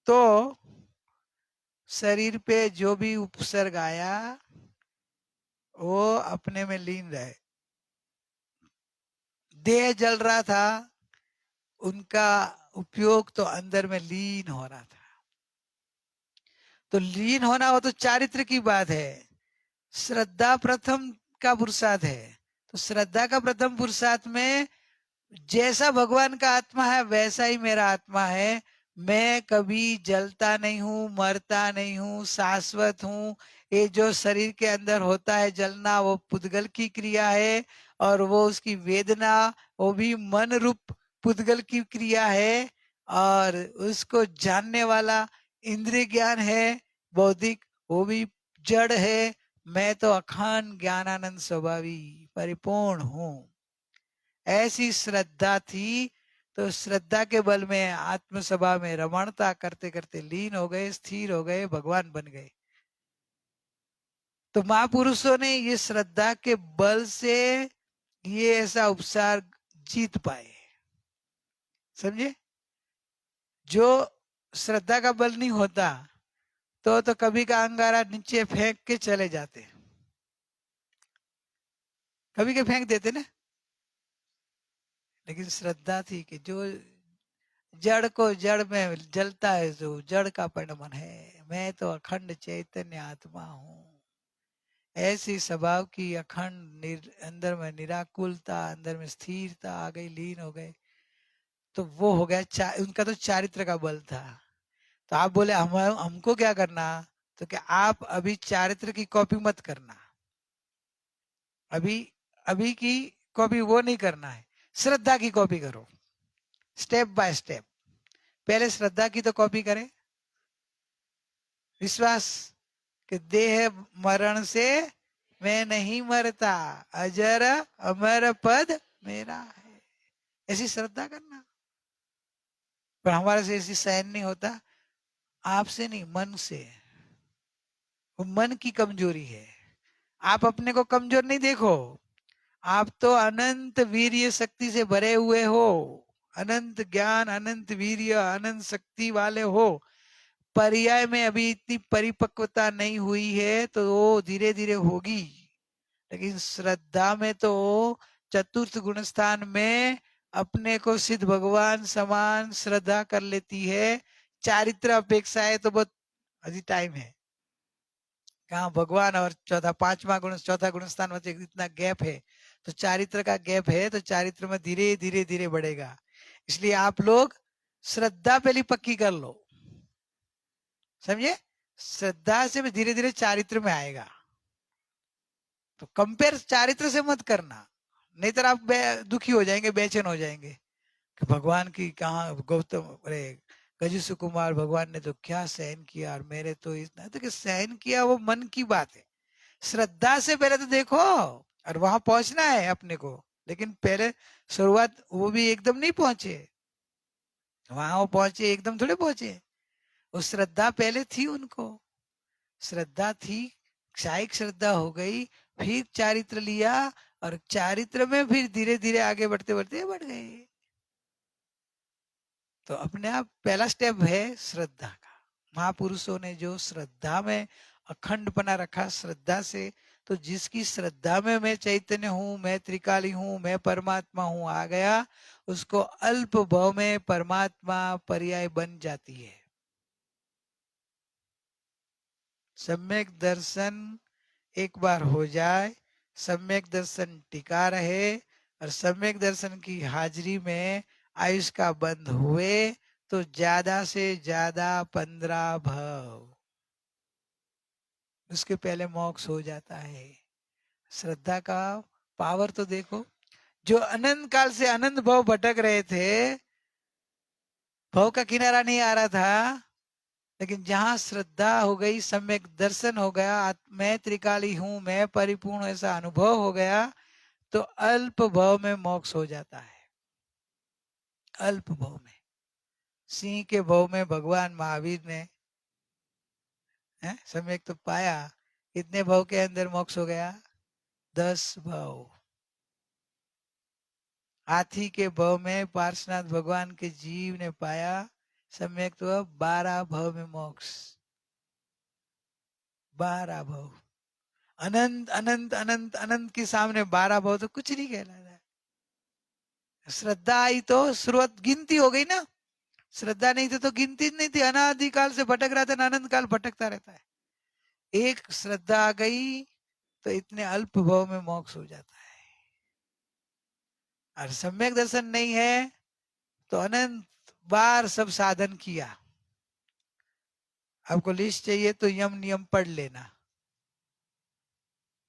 A: तो शरीर पे जो भी उपसर्ग आया वो अपने में लीन रहे। देह जल रहा था, उनका उपयोग तो अंदर में लीन हो रहा था। तो लीन होना हो तो चारित्र की बात है। श्रद्धा प्रथम का पुरुषार्थ है। तो श्रद्धा का प्रथम पुरुषार्थ में जैसा भगवान का आत्मा है वैसा ही मेरा आत्मा है। मैं कभी जलता नहीं हूं, मरता नहीं हूं, शाश्वत हूं। ये जो शरीर के अंदर होता है जलना, वो पुद्गल की क्रिया है। और वो उसकी वेदना, वो भी मन रूप पुद्गल की क्रिया है। और उसको जानने वाला इंद्रिय ज्ञान है बौद्धिक, वो भी जड़ है। मैं तो अखंड ज्ञानानंद स्वभावी परिपूर्ण हूं। ऐसी श्रद्धा थी। तो श्रद्धा के बल में आत्मसभा में रमणता करते करते लीन हो गए, स्थिर हो गए, भगवान बन गए। तो महापुरुषों ने ये श्रद्धा के बल से ये ऐसा उपसार जीत पाए, समझे। जो श्रद्धा का बल नहीं होता तो कभी का अंगारा नीचे फेंक के चले जाते, कभी के फेंक देते ना। लेकिन श्रद्धा थी कि जो जड़ को जड़ में जलता है, जो जड़ का परिणमन है, मैं तो अखंड चैतन्य आत्मा हूँ, ऐसी स्वभाव की अखंड अंदर में निराकुलता, अंदर में स्थिरता आ गई, लीन हो गए। तो वो हो गया उनका तो चारित्र का बल था। तो आप बोले हमको क्या करना, तो क्या आप अभी चारित्र की कॉपी मत करना, अभी अभी की कॉपी वो नहीं करना है, श्रद्धा की कॉपी करो, स्टेप बाय स्टेप। पहले श्रद्धा की तो कॉपी करें, विश्वास कि देह मरण से मैं नहीं मरता, अजर अमर पद मेरा है, ऐसी श्रद्धा करना। पर हमारे से ऐसी सहन नहीं होता, आपसे नहीं, मन से। वो मन की कमजोरी है। आप अपने को कमजोर नहीं देखो, आप तो अनंत वीर्य शक्ति से भरे हुए हो, अनंत ज्ञान, अनंत वीर्य, अनंत शक्ति वाले हो। पर्याय में अभी इतनी परिपक्वता नहीं हुई है, तो वो धीरे धीरे होगी। लेकिन श्रद्धा में तो चतुर्थ गुण स्थान में अपने को सिद्ध भगवान समान श्रद्धा कर लेती है। चारित्र अपेक्षा है तो बहुत अभी टाइम है। कहाँ भगवान और चौथा पांचवा गुण, चौथा गुण स्थान में इतना गैप है, तो चारित्र का गैप है, तो चारित्र में धीरे धीरे धीरे बढ़ेगा। इसलिए आप लोग श्रद्धा पहले पक्की कर लो, समझे। श्रद्धा से भी धीरे धीरे चारित्र में आएगा। तो कंपेयर चारित्र से मत करना, नहीं तो आप दुखी हो जाएंगे, बेचैन हो जाएंगे कि भगवान की कहाँ गौतम, अरे गजु कुमार भगवान ने तो क्या सहन किया और मेरे तो इतना। तो कि सहन किया वो मन की बात है, श्रद्धा से पहले तो देखो, और वहां पहुंचना है अपने को। लेकिन पहले शुरुआत वो भी एकदम नहीं पहुंचे, वहां वो पहुंचे एकदम थोड़े पहुंचे। वो श्रद्धा पहले थी, उनको श्रद्धा थी, क्षायिक श्रद्धा हो गई, फिर चारित्र लिया, और चारित्र में फिर धीरे धीरे आगे बढ़ते बढ़ते बढ़ गए। तो अपने आप पहला स्टेप है श्रद्धा का। महापुरुषों ने जो श्रद्धा में अखंडपना रखा, श्रद्धा से, तो जिसकी श्रद्धा में मैं चैतन्य हूँ, मैं त्रिकाली हूँ, मैं परमात्मा हूँ आ गया, उसको अल्प भाव में परमात्मा पर्याय बन जाती है। सम्यक दर्शन एक बार हो जाए, सम्यक दर्शन टिका रहे, और सम्यक दर्शन की हाजिरी में आयुष का बंध हुए, तो ज्यादा से ज्यादा 15 भव, उसके पहले मोक्ष हो जाता है। श्रद्धा का पावर तो देखो, जो अनंत काल से अनंत भव भटक रहे थे, भव का किनारा नहीं आ रहा था, लेकिन जहां श्रद्धा हो गई, सम्यक दर्शन हो गया, मैं त्रिकाली हूं, मैं परिपूर्ण, ऐसा अनुभव हो गया, तो अल्प भव में मोक्ष हो जाता है। अल्प भव में, सिंह के भव में भगवान महावीर ने सम्यक तो पाया, कितने भव के अंदर मोक्ष हो गया, 10 भव। हाथी के भव में पार्श्वनाथ भगवान के जीव ने पाया सम्यक तो 12 भव में मोक्ष। 12 भव, अनंत अनंत अनंत अनंत के सामने 12 भव तो कुछ नहीं कहना है। श्रद्धा आई तो शुरुआत, गिनती हो गई ना। श्रद्धा नहीं थी तो गिनती नहीं थी, अनादिकाल से भटक रहा था, अनंत काल भटकता रहता है। एक श्रद्धा आ गई तो इतने अल्प भव में मोक्ष हो जाता है। और सम्यक दर्शन नहीं है तो अनंत बार सब साधन किया। आपको लिस्ट चाहिए तो यम नियम पढ़ लेना,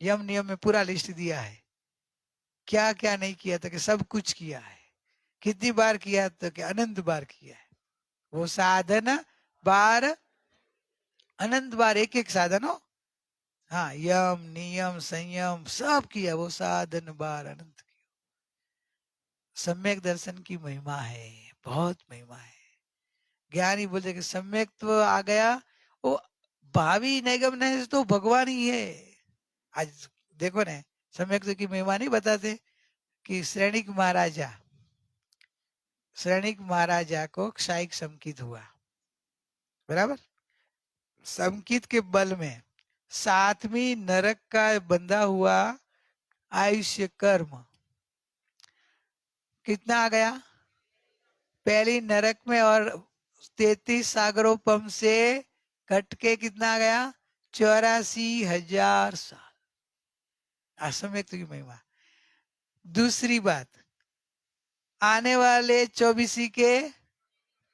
A: यम नियम में पूरा लिस्ट दिया है, क्या क्या नहीं किया था कि सब कुछ किया है। कितनी बार किया तो कि अनंत बार किया है। वो साधन बार, अनंत बार, एक एक साधन हो, हाँ, यम नियम संयम सब किया, वो साधन बार अनंत किया। सम्यक दर्शन की महिमा है, बहुत महिमा है। ज्ञानी बोलते कि सम्यक तो आ गया, वो भावी निगम नहीं तो भगवान ही है। आज देखो ने सम्यक की महिमा नहीं बताते कि श्रेणिक महाराजा को क्षायिक संकित हुआ, बराबर। संकित के बल में 7वीं नरक का बंधा हुआ आयुष्य कर्म कितना आ गया पहली नरक में, और 33 सागरोपम से कट के कितना आ गया 84,000 साल। असम्यक की महिमा। दूसरी बात, आने वाले 24 के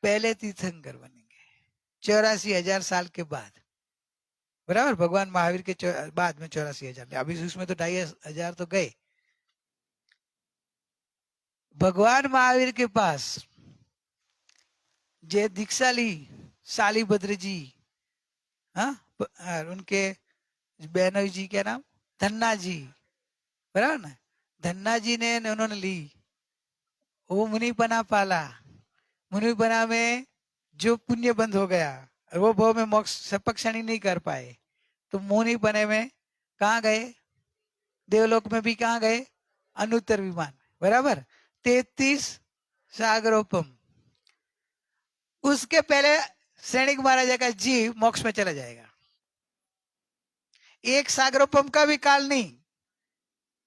A: पहले तीर्थंकर बनेंगे 84,000 साल के बाद, बराबर। भगवान महावीर के बाद में 84,000, अभी उसमें तो 2,500 तो गए। भगवान महावीर के पास जे दीक्षा ली शालीभद्र जी, हाँ, और उनके बहनोई जी, क्या नाम, धन्ना जी, बराबर ना। धन्ना जी ने उन्होंने ली, वो मुनिपना पाला। मुनिपना में जो पुण्य बंद हो गया, वो भव में मोक्ष सपक्षणी नहीं कर पाए, तो मुनिपने में कहाँ गए, देवलोक में भी कहाँ गए, अनुत्तर विमान, बराबर। 33 सागरोपम, उसके पहले सैनिक महाराजा का जीव मोक्ष में चला जाएगा। एक सागरोपम का भी काल नहीं,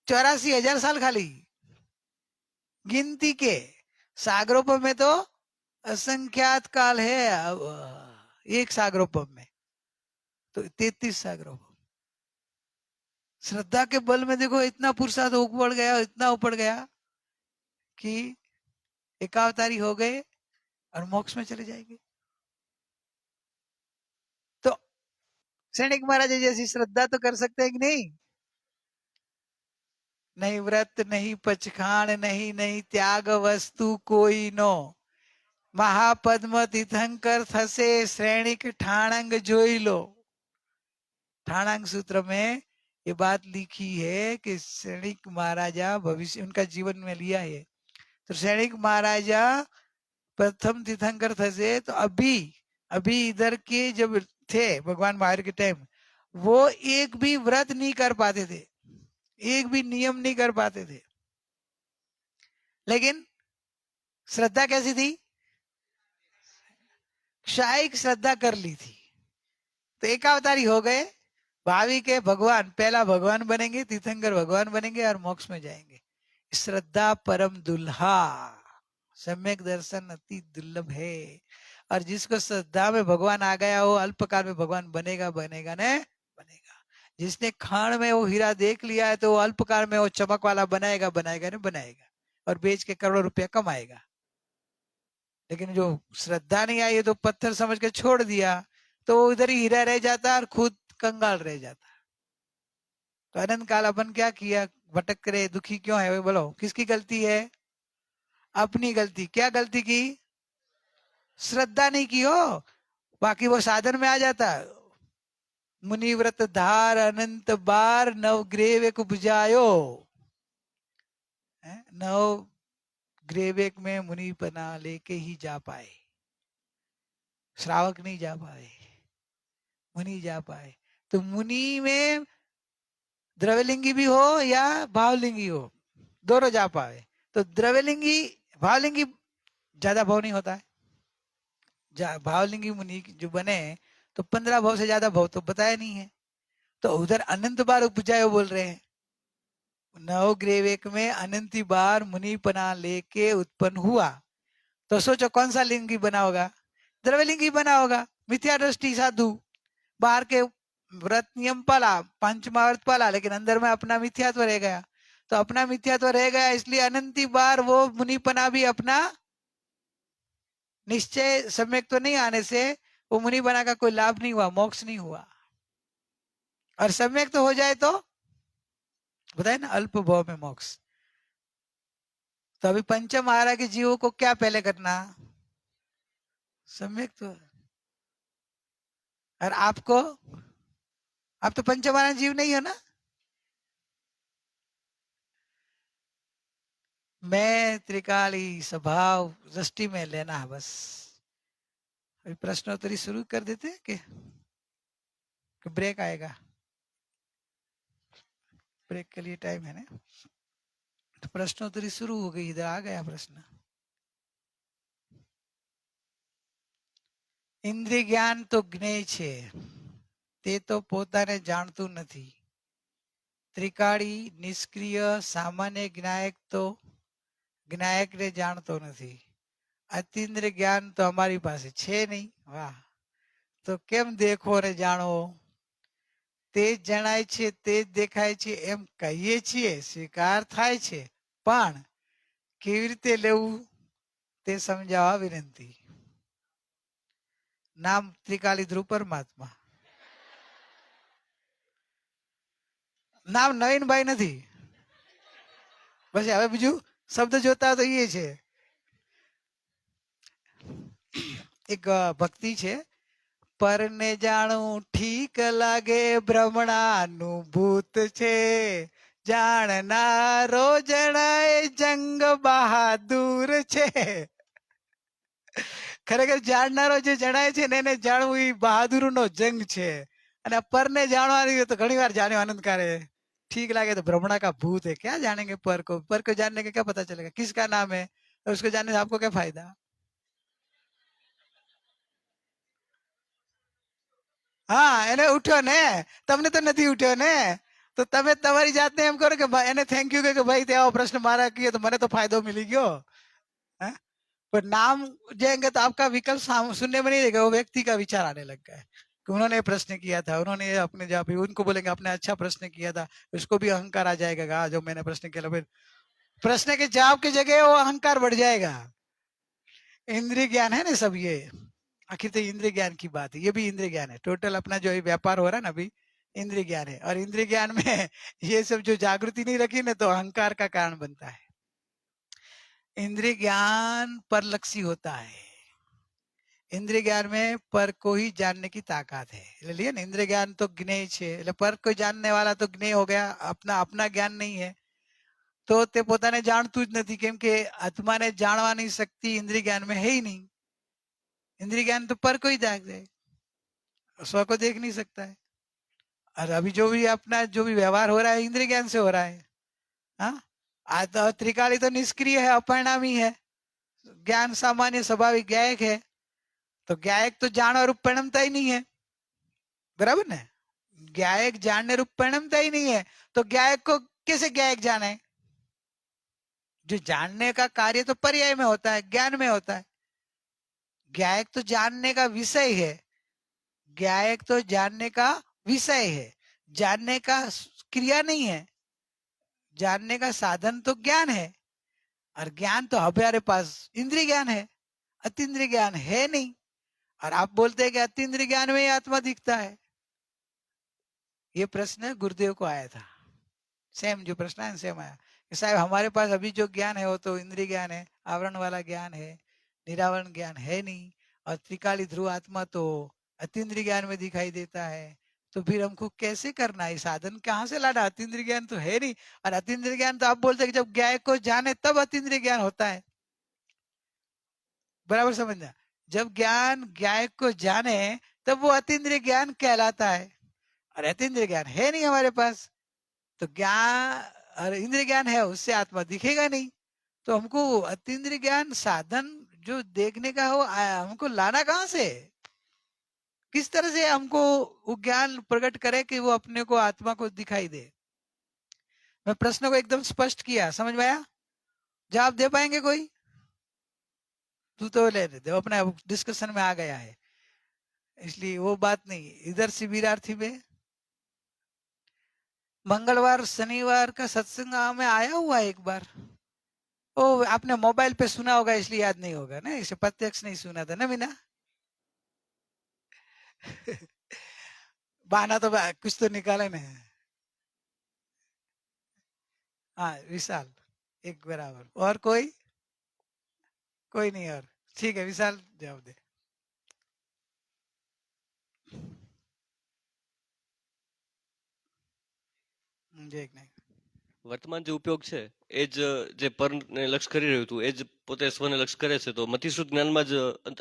A: 84,000 साल खाली गिनती के। सागरोपम में तो असंख्यात काल है, एक सागरोपम में तो 33 सागरोपम। श्रद्धा के बल में देखो इतना पुरुषार्थ ऊपर गया, इतना ऊपर गया कि एकावतारी हो गए और मोक्ष में चले जाएंगे। तो सैनिक महाराज जैसी श्रद्धा तो कर सकते हैं कि नहीं? नहीं व्रत नहीं पचखाण नहीं, नहीं त्याग वस्तु कोई नो, महापद्म तीर्थंकर थसे श्रेणिक ठाणंग जोई लो। ठाणांग सूत्र में ये बात लिखी है कि श्रेणिक महाराजा भविष्य उनका जीवन में लिया है। तो श्रेणिक महाराजा प्रथम तीर्थंकर थे, तो अभी इधर के जब थे भगवान महावीर के टाइम, वो एक भी व्रत नहीं कर पाते थे, एक भी नियम नहीं कर पाते थे, लेकिन श्रद्धा कैसी थी, क्षायिक श्रद्धा कर ली थी। तो एकावतारी हो गए, भावी के भगवान, पहला भगवान बनेंगे, तीर्थंकर भगवान बनेंगे और मोक्ष में जाएंगे। श्रद्धा परम दुल्हा, सम्यक दर्शन अति दुर्लभ है। और जिसको श्रद्धा में भगवान आ गया हो, अल्पकाल में भगवान बनेगा बनेगा ने बनेगा। जिसने क्षण में वो हीरा देख लिया है, तो वो अल्पकाल में वो चमक वाला बनाएगा बनाएगा ने बनाएगा, और बेच के करोड़ों रुपया कमाएगा। लेकिन जो श्रद्धा नहीं आई है, तो पत्थर समझ के छोड़ दिया, तो वो उधर ही हीरा रह जाता और खुद कंगाल रह जाता। तो अनंत काल अपन क्या किया, भटक रहे, दुखी क्यों है, बोलो किसकी गलती है? अपनी गलती। क्या गलती की? श्रद्धा नहीं की हो, बाकी वो साधन में आ जाता। मुनिव्रत धार अनंत बार नव ग्रेवेक उपजायो, नव ग्रेवेक में मुनि पना लेके ही जा पाए, श्रावक नहीं जा पाए, मुनि जा पाए। तो मुनि में द्रव्यलिंगी भी हो या भावलिंगी हो, दोनों जा पाए। तो द्रव्यलिंगी भावलिंगी ज्यादा भाव नहीं होता है, भावलिंगी मुनि जो बने तो 15 भाव से ज्यादा भाव तो बताया नहीं है। तो उधर अनंत बार उपजायो बोल रहे हैं, नव ग्रेवेक में अनंती बार मुनि पना लेके उत्पन्न हुआ। तो सोचो कौन सा लिंगी बना होगा? द्रव्यलिंगी बना होगा। मिथ्या दृष्टि साधु, बाहर के व्रत नियम पाला, पंचमावर्त पाला, लेकिन अंदर में अपना मिथ्यात्व रह गया। तो अपना मिथ्यात्व रह गया, इसलिए अनंती बार वो मुनिपना भी अपना निश्चय सम्यक तो नहीं आने से वो मुनि बना का कोई लाभ नहीं हुआ, मोक्ष नहीं हुआ। और सम्यक तो हो जाए तो बताए ना, अल्प भाव में मोक्ष। तो अभी पंचम आहारा के जीवों को क्या पहले करना? सम्यक तो। और आपको, आप तो पंचम आहारा जीव नहीं हो ना। मैं त्रिकाली स्वभाव दृष्टि में लेना है बस। अभी प्रश्नोत्तरी शुरू कर देते हैं कि ब्रेक आएगा? ब्रेक के लिए टाइम है ना, तो प्रश्नोत्तरी शुरू हो गई, इधर आ गया प्रश्न। ઇન્દ્રિય જ્ઞાન તો જ્ઞેય છે, તે તો પોતાને જાણતું નથી. ત્રિકાળી નિષ્ક્રિય સામાન્ય જ્ઞાયક તો જ્ઞાયકને જાણતો નથી. અતિન્દ્રિય જ્ઞાન તો અમારી પાસે છે નહીં. વાહ! તો કેમ દેખો ને જાણો? તે જ જણાય છે, તે જ દેખાય છે એમ કહીએ છીએ, સ્વીકાર થાય છે, પણ કેવી રીતે લેવું તે સમજાવવા વિનંતી. નામ ત્રિકાળી ધ્રુવ પરમાત્મા. નામ નવીનભાઈ નથી. પછી હવે બીજું શબ્દ જોતા તો એ છે. એક ભક્તિ છે, પરને જાણું ઠીક લાગે ભ્રમણાનું ભૂત છે, જાણનારો જણાય જંગ બહાદુર છે. ખરેખર જાણનારો જે જણાય છે ને એને જાણવું એ બહાદુરનો જંગ છે. અને પરને જાણવાની તો ઘણી વાર જાण्यो आनंद करे, ठीक लगे तो भ्रमणा का भूत है, क्या जानेंगे पर को जानने का क्या पता चलेगा किसका नाम है, और उसको जानने से आपको क्या फायदा? હા એને ઉઠ્યો ને, તમને તો નથી ઉઠ્યો ને, તો તમે તમારી જાતને એમ કરો કે એને થેન્ક યુ કે ભાઈ તે આવો પ્રશ્ન મારા કીએ તો મને તો फायदो मिली गयो. पर नाम जाएंगे तो आपका विकल्प सुनने में नहीं देगा, वो व्यक्ति का विचार आने लग गया है कि उन्होंने प्रश्न किया था, उन्होंने अपने जवाब, उनको बोलेंगे आपने अच्छा प्रश्न किया था, उसको भी अहंकार आ जाएगा, जो मैंने प्रश्न किया, फिर प्रश्न के जवाब की जगह वो अहंकार बढ़ जाएगा. इंद्रिय ज्ञान है ना सब, ये आखिर तो इंद्रिय ज्ञान की बात है, ये भी इंद्रिय ज्ञान है. टोटल अपना जो व्यापार हो रहा है ना अभी इंद्रिय ज्ञान है, और इंद्रिय ज्ञान में ये सब जो जागृति नहीं रखी ना तो अहंकार का कारण बनता है. इंद्रिय ज्ञान परलक्षी होता है. इंद्रिय ज्ञान में पर को ही जानने की ताकत है. એટલે લિયે ને इंद्रिय ज्ञान तो ज्ञेय છે, એટલે પર કોઈ जानने वाला तो ज्ञेय हो गया, अपना अपना ज्ञान नहीं है તો તે પોતાને જાણતું જ નથી, કેમ કે આત્માને જાણવાની શક્તિ इंद्रिय ज्ञान में है ही नहीं. इंद्रिय ज्ञान तो पर को ही जाग जाए, स्व को देख नहीं सकता है. और अभी जो भी अपना जो भी व्यवहार हो रहा है इंद्रिय ज्ञान से हो रहा है. हाँ, त्रिकाली तो निष्क्रिय है, अपरिणामी है, ज्ञान सामान्य स्वाभाविक ज्ञायक है. तो ज्ञायक तो जान और रूप परिणमता ही नहीं है, बराबर ना? ज्ञायक जानने रूप परिणमता ही नहीं है, तो ज्ञायक को कैसे ज्ञायक जाने? जो जानने का कार्य तो पर्याय में होता है, ज्ञान में होता है. ज्ञायक तो जानने का विषय है, ज्ञायक तो जानने का विषय है, जानने का क्रिया नहीं है. जानने का साधन तो ज्ञान है, और ज्ञान तो हमारे पास इंद्रिय ज्ञान है, अतीन्द्रिय ज्ञान है नहीं. और आप बोलते हैं कि अतीन्द्रिय ज्ञान में ही आत्मा दिखता है. ये प्रश्न गुरुदेव को आया था, सेम जो प्रश्न है सेम आया कि साहब हमारे पास अभी जो ज्ञान है वो तो इंद्रिय ज्ञान है, आवरण वाला ज्ञान है, निरावरण ज्ञान है नहीं, और त्रिकाली ध्रुव आत्मा तो अतीन्द्रिय ज्ञान में दिखाई देता है. तो फिर हमको कैसे करना है, साधन कहाँ से लाना? अतीन्द्रिय ज्ञान तो है नहीं, और अतीन्द्रिय ज्ञान तो आप बोलते हैं कि जब ज्ञायक को जाने तब अतीन्द्रिय ज्ञान होता है. बराबर समझना, जब ज्ञान ज्ञायक को जाने तब वो अतीन्द्रिय ज्ञान कहलाता है, और अतीन्द्रिय ज्ञान है नहीं हमारे पास. तो ज्ञान और इंद्रिय ज्ञान है, उससे आत्मा दिखेगा नहीं. तो हमको अतीन्द्रिय ज्ञान साधन जो देखने का हो हमको लाना कहाँ से? किस तरह से हमको वो ज्ञान प्रकट करे कि वो अपने को आत्मा को दिखाई दे? मैं प्रश्न को एकदम स्पष्ट किया, समझ में आया? जवाब दे पाएंगे कोई? तू तो ले दे, अपना डिस्कशन में आ गया है इसलिए वो बात नहीं. इधर शिविरार्थी में मंगलवार शनिवार का सत्संग में आया हुआ है एक बार. ओ आपने मोबाइल पे सुना होगा इसलिए याद नहीं होगा ना, इसे प्रत्यक्ष नहीं सुना था ना मीना. बहाना तो कुछ तो निकाले ना. हाँ विशाल एक बराबर, और कोई नहीं? और ठीक है विशाल जवाब दे. एक नहीं.
D: વર્તમાન જે ઉપયોગ છે એ જ જે પરને લક્ષ કરી રહ્યું હતું એ જ પોતે સ્વને લક્ષ કરે છે, તો મતિશ્રુત જ્ઞાનમાં જ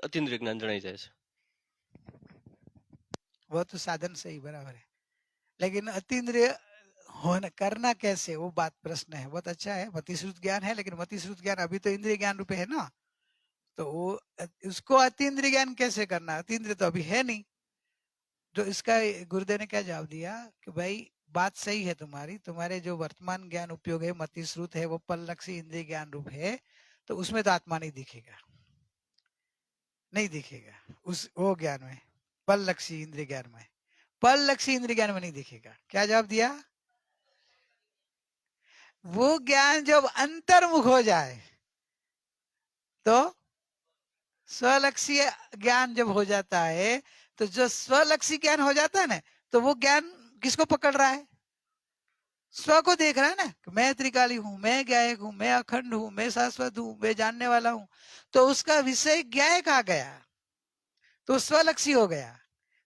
D: અતિન્દ્રિય જ્ઞાન જણાઈ જાય છે.
A: वो तो साधन सही बराबर है, लेकिन अतीन्द्रिय होना करना कैसे, वो बात प्रश्न है। बहुत अच्छा है, मतिश्रुत ज्ञान है, लेकिन मतिश्रुत ज्ञान अभी तो इंद्रिय ज्ञान रूपे है ना, तो वो उसको अतीन्द्रिय ज्ञान कैसे करना, अतीन्द्रिय तो अभी है नहीं। तो इसका गुरुदेव ने क्या जवाब दिया कि भाई बात सही है तुम्हारी, तुम्हारे जो वर्तमान ज्ञान उपयोग है मतिश्रुत है, वो पललक्षी इंद्रिय ज्ञान रूप है, तो उसमें तो आत्मा नहीं दिखेगा, नहीं दिखेगा उस वो ज्ञान में, पललक्षी इंद्रिय ज्ञान में, पललक्षी इंद्रिय ज्ञान में नहीं दिखेगा। क्या जवाब दिया? वो ज्ञान जब अंतर्मुख हो जाए तो स्वलक्षी ज्ञान जब हो जाता है, तो जो स्वलक्षी ज्ञान हो जाता है ना, तो वो ज्ञान किसको पकड़ रहा है? स्व को देख रहा है ना, कि मैं त्रिकाली हूं, मैं ज्ञायक हूं, मैं अखंड हूं, मैं शाश्वत हूं, मैं जानने वाला हूं। तो उसका विषय ज्ञायक आ गया, तो स्वलक्षी हो गया।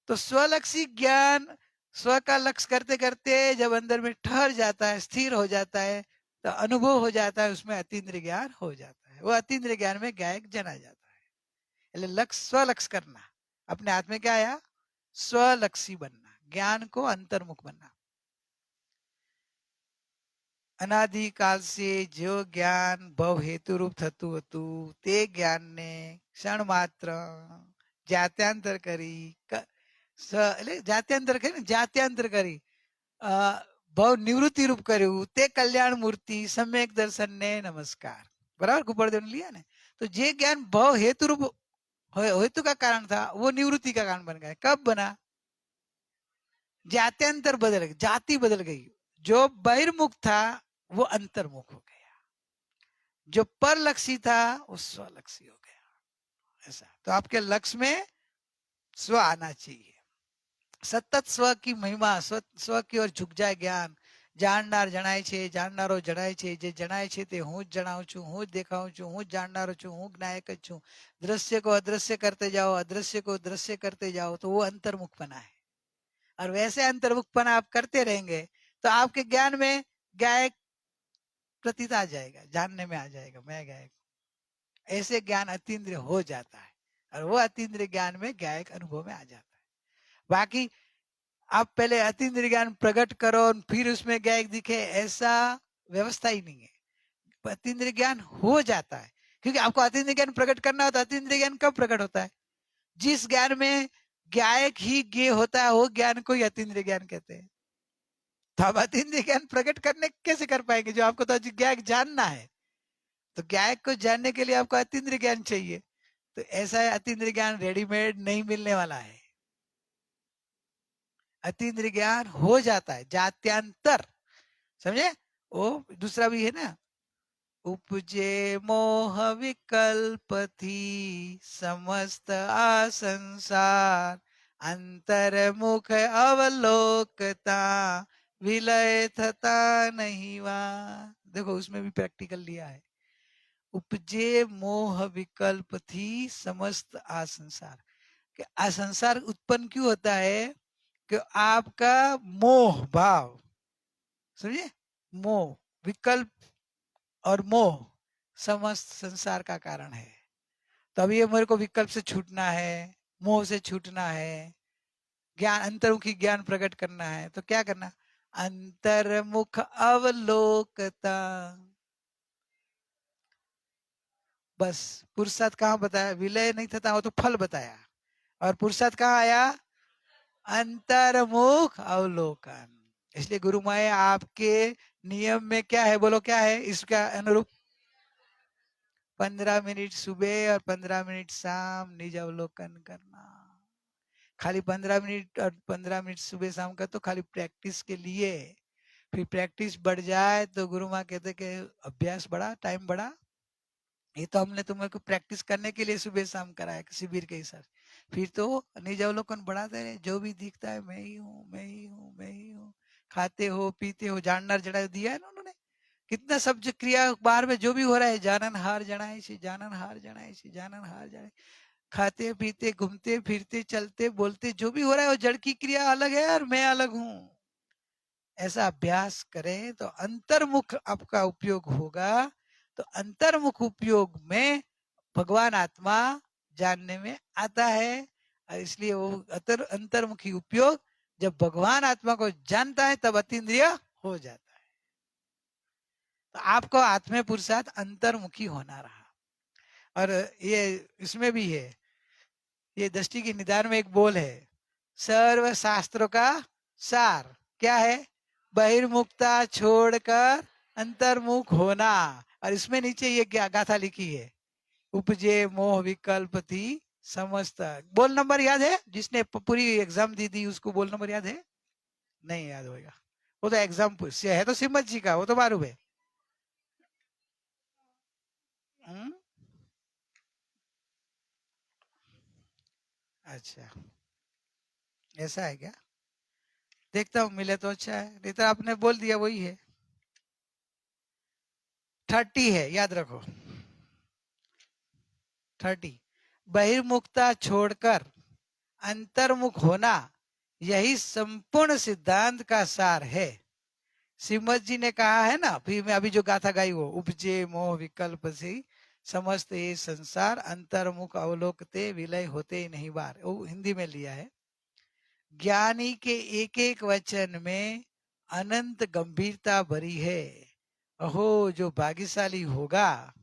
A: तो स्वलक्षी ज्ञान स्व का लक्ष्य करते करते जब अंदर में ठहर जाता है, स्थिर हो जाता है, तो अनुभव हो जाता है, उसमें अतीन्द्रिय ज्ञान हो जाता है। वो अतीन्द्रिय ज्ञान में गायक जना जाता है। એટલે लक्ष्य स्वलक्ष्य करना, अपने हाथ में क्या आया? स्वलक्षी बनना, ज्ञान को अंतर्मुख बनना। अनादि काल से जो ज्ञान भव हेतु रूप થતું હતું તે જ્ઞાનને ક્ષણ માત્ર જાત્यांतर કરી એટલે જાત્यांतर કરી ને, જાત્यांतर કરી ભવ નિવૃત્તિ રૂપ કર્યું તે કલ્યાણ મૂર્તિ સમ્યક દર્શનને નમસ્કાર। बराबर गुरुदेव ने लिया ना। तो जे ज्ञान भव हेतु रूप हेतु का कारण था, वो निवृत्ति का कारण बन गया। कब बना? जात्यांतर बदल गई, जाति बदल गई। जो बहिर्मुख था वो अंतर्मुख हो गया, जो परलक्षी था वो स्वलक्षी हो गया। ऐसा तो आपके लक्ष्य में स्व आना चाहिए। सतत स्व की महिमा, स्व की ओर झुक जाए ज्ञान। જાણનાર જણાય છે, જાણનારો જણાય છે, જે જણાય છે તે હું જ જણાવું છું, હું જ દેખાઉં છું, હું જ જાણનારો છું, હું જ્ઞાયક જ છું। दृश्य को अदृश्य करते जाओ, अदृश्य को दृश्य करते जाओ, तो वो अंतर्मुखपना है। और वैसे अंतर्मुखपना आप करते रहेंगे तो आपके ज्ञान में गायक प्रतीत आ जाएगा, जानने में आ जाएगा, मैं गायक। ऐसे ज्ञान अतीन्द्रिय हो जाता है, और वो अतीन्द्रिय ज्ञान में गायक अनुभव में आ जाता है। बाकी आप पहले अतीन्द्रिय ज्ञान प्रकट करो और फिर उसमें गायक दिखे, ऐसा व्यवस्था ही नहीं है। अतीन्द्रिय ज्ञान हो जाता है, क्योंकि आपको अतीन्द्रिय ज्ञान प्रकट करना होता है। अतीन्द्रिय ज्ञान कब प्रकट होता है? जिस ज्ञान में गायक ही ज्ञेय होता है, वो ज्ञान को ही अतीन्द्रिय ज्ञान कहते हैं। तो आप अतीन्द्रिय ज्ञान प्रकट करने कैसे कर पाएंगे? जो आपको तो गायक जानना है, तो गायक को जानने के लिए आपको अतीन्द्रिय ज्ञान चाहिए। तो ऐसा है, अतीन्द्रिय ज्ञान रेडीमेड नहीं मिलने वाला है। अतीन्द्रिय ज्ञान हो जाता है, जात्यांतर, समझे? वो दूसरा भी है ना, उपजे मोह विकल्प थी समस्त आ संसार, अंतर्मुख अवलोकता विलय थता नहीं वा। देखो उसमें भी प्रैक्टिकल लिया है। उपजे मोह विकल्प थी समस्त आ संसार, कि आ संसार उत्पन्न क्यों होता है? कि आपका मोह भाव, समझे? मोह, विकल्प और मोह समस्त संसार का कारण है। तो अभी ये मेरे को विकल्प से छूटना है, मोह से छूटना है, ज्ञान अंतर्मुखी ज्ञान प्रकट करना है, तो क्या करना? अंतर्मुख अवलोकता। बस पुरुषार्थ कहाँ बताया? विलय नहीं था, वो तो फल बताया। और पुरुषार्थ कहाँ आया? अंतर्मुख अवलोकन। इसलिए गुरु माए आपके नियम में क्या है? बोलो क्या है इसका अनुरूप? 15 मिनट सुबह और 15 मिनट शाम निज अवलोकन करना। खाली 15 मिनट और 15 मिनट सुबह शाम का तो खाली प्रैक्टिस के लिए। फिर प्रैक्टिस बढ़ जाए तो गुरु माँ कहते कि अभ्यास बढ़ा, टाइम बढ़ा। ये तो हमने तुम्हें को प्रैक्टिस करने के लिए सुबह शाम कराया शिविर के हिसाब। फिर तो निज अवलोकन बढ़ाते रहे, जो भी दिखता है मैं ही हूँ, मैं ही हूँ, मैं ही हूँ। खाते हो, पीते हो, जानना जड़ा दिया है ना उन्होंने। कितना सब जो क्रिया बाहर में जो भी हो रहा है, जानन हार जनाए से, जानन हार जनाए से, जानन हार जनाए। खाते पीते, घूमते फिरते, चलते बोलते, जो भी हो रहा है वो जड़ की क्रिया अलग है और मैं अलग हूँ। ऐसा अभ्यास करें तो अंतर्मुख आपका उपयोग होगा। तो अंतर्मुख उपयोग में भगवान आत्मा जानने में आता है। इसलिए वो अंतर्मुखी उपयोग जब भगवान आत्मा को जानता है तब अतीन्द्रिय हो जाता है। तो आपको आत्म पुरुषार्थ अंतर्मुखी होना रहा। और ये इसमें भी है, ये दृष्टि की निदान में एक बोल है, सर्व शास्त्रों का सार क्या है? बहिर्मुखता छोड़कर अंतर्मुख होना। और इसमें नीचे ये क्या गाथा लिखी है, उपजे मोह विकल्प थी समस्त। बोल नंबर याद है? जिसने पूरी एग्जाम दी थी उसको बोल नंबर याद है? नहीं याद होगा, वो तो एग्जाम से है, तो सिमत जी का वो तो मालूम है। हम्म? अच्छा, ऐसा है क्या? देखता हूँ, मिले तो अच्छा है, नहीं तो आपने बोल दिया वही है। 30 है, याद रखो 30। बहिर्मुखता छोड़कर अंतर्मुख होना, यही संपूर्ण सिद्धांत का सार है। श्रीमद जी ने कहा है ना, फिर मैं अभी जो गाथा गाई वो, उपजे मोह विकल्प से समस्त ये संसार अंतर्मुख अवलोकते विलय होते ही नहीं बार, वो हिंदी में लिया है। ज्ञानी के एक एक वचन में अनंत गंभीरता भरी है। अहो जो भाग्यशाली होगा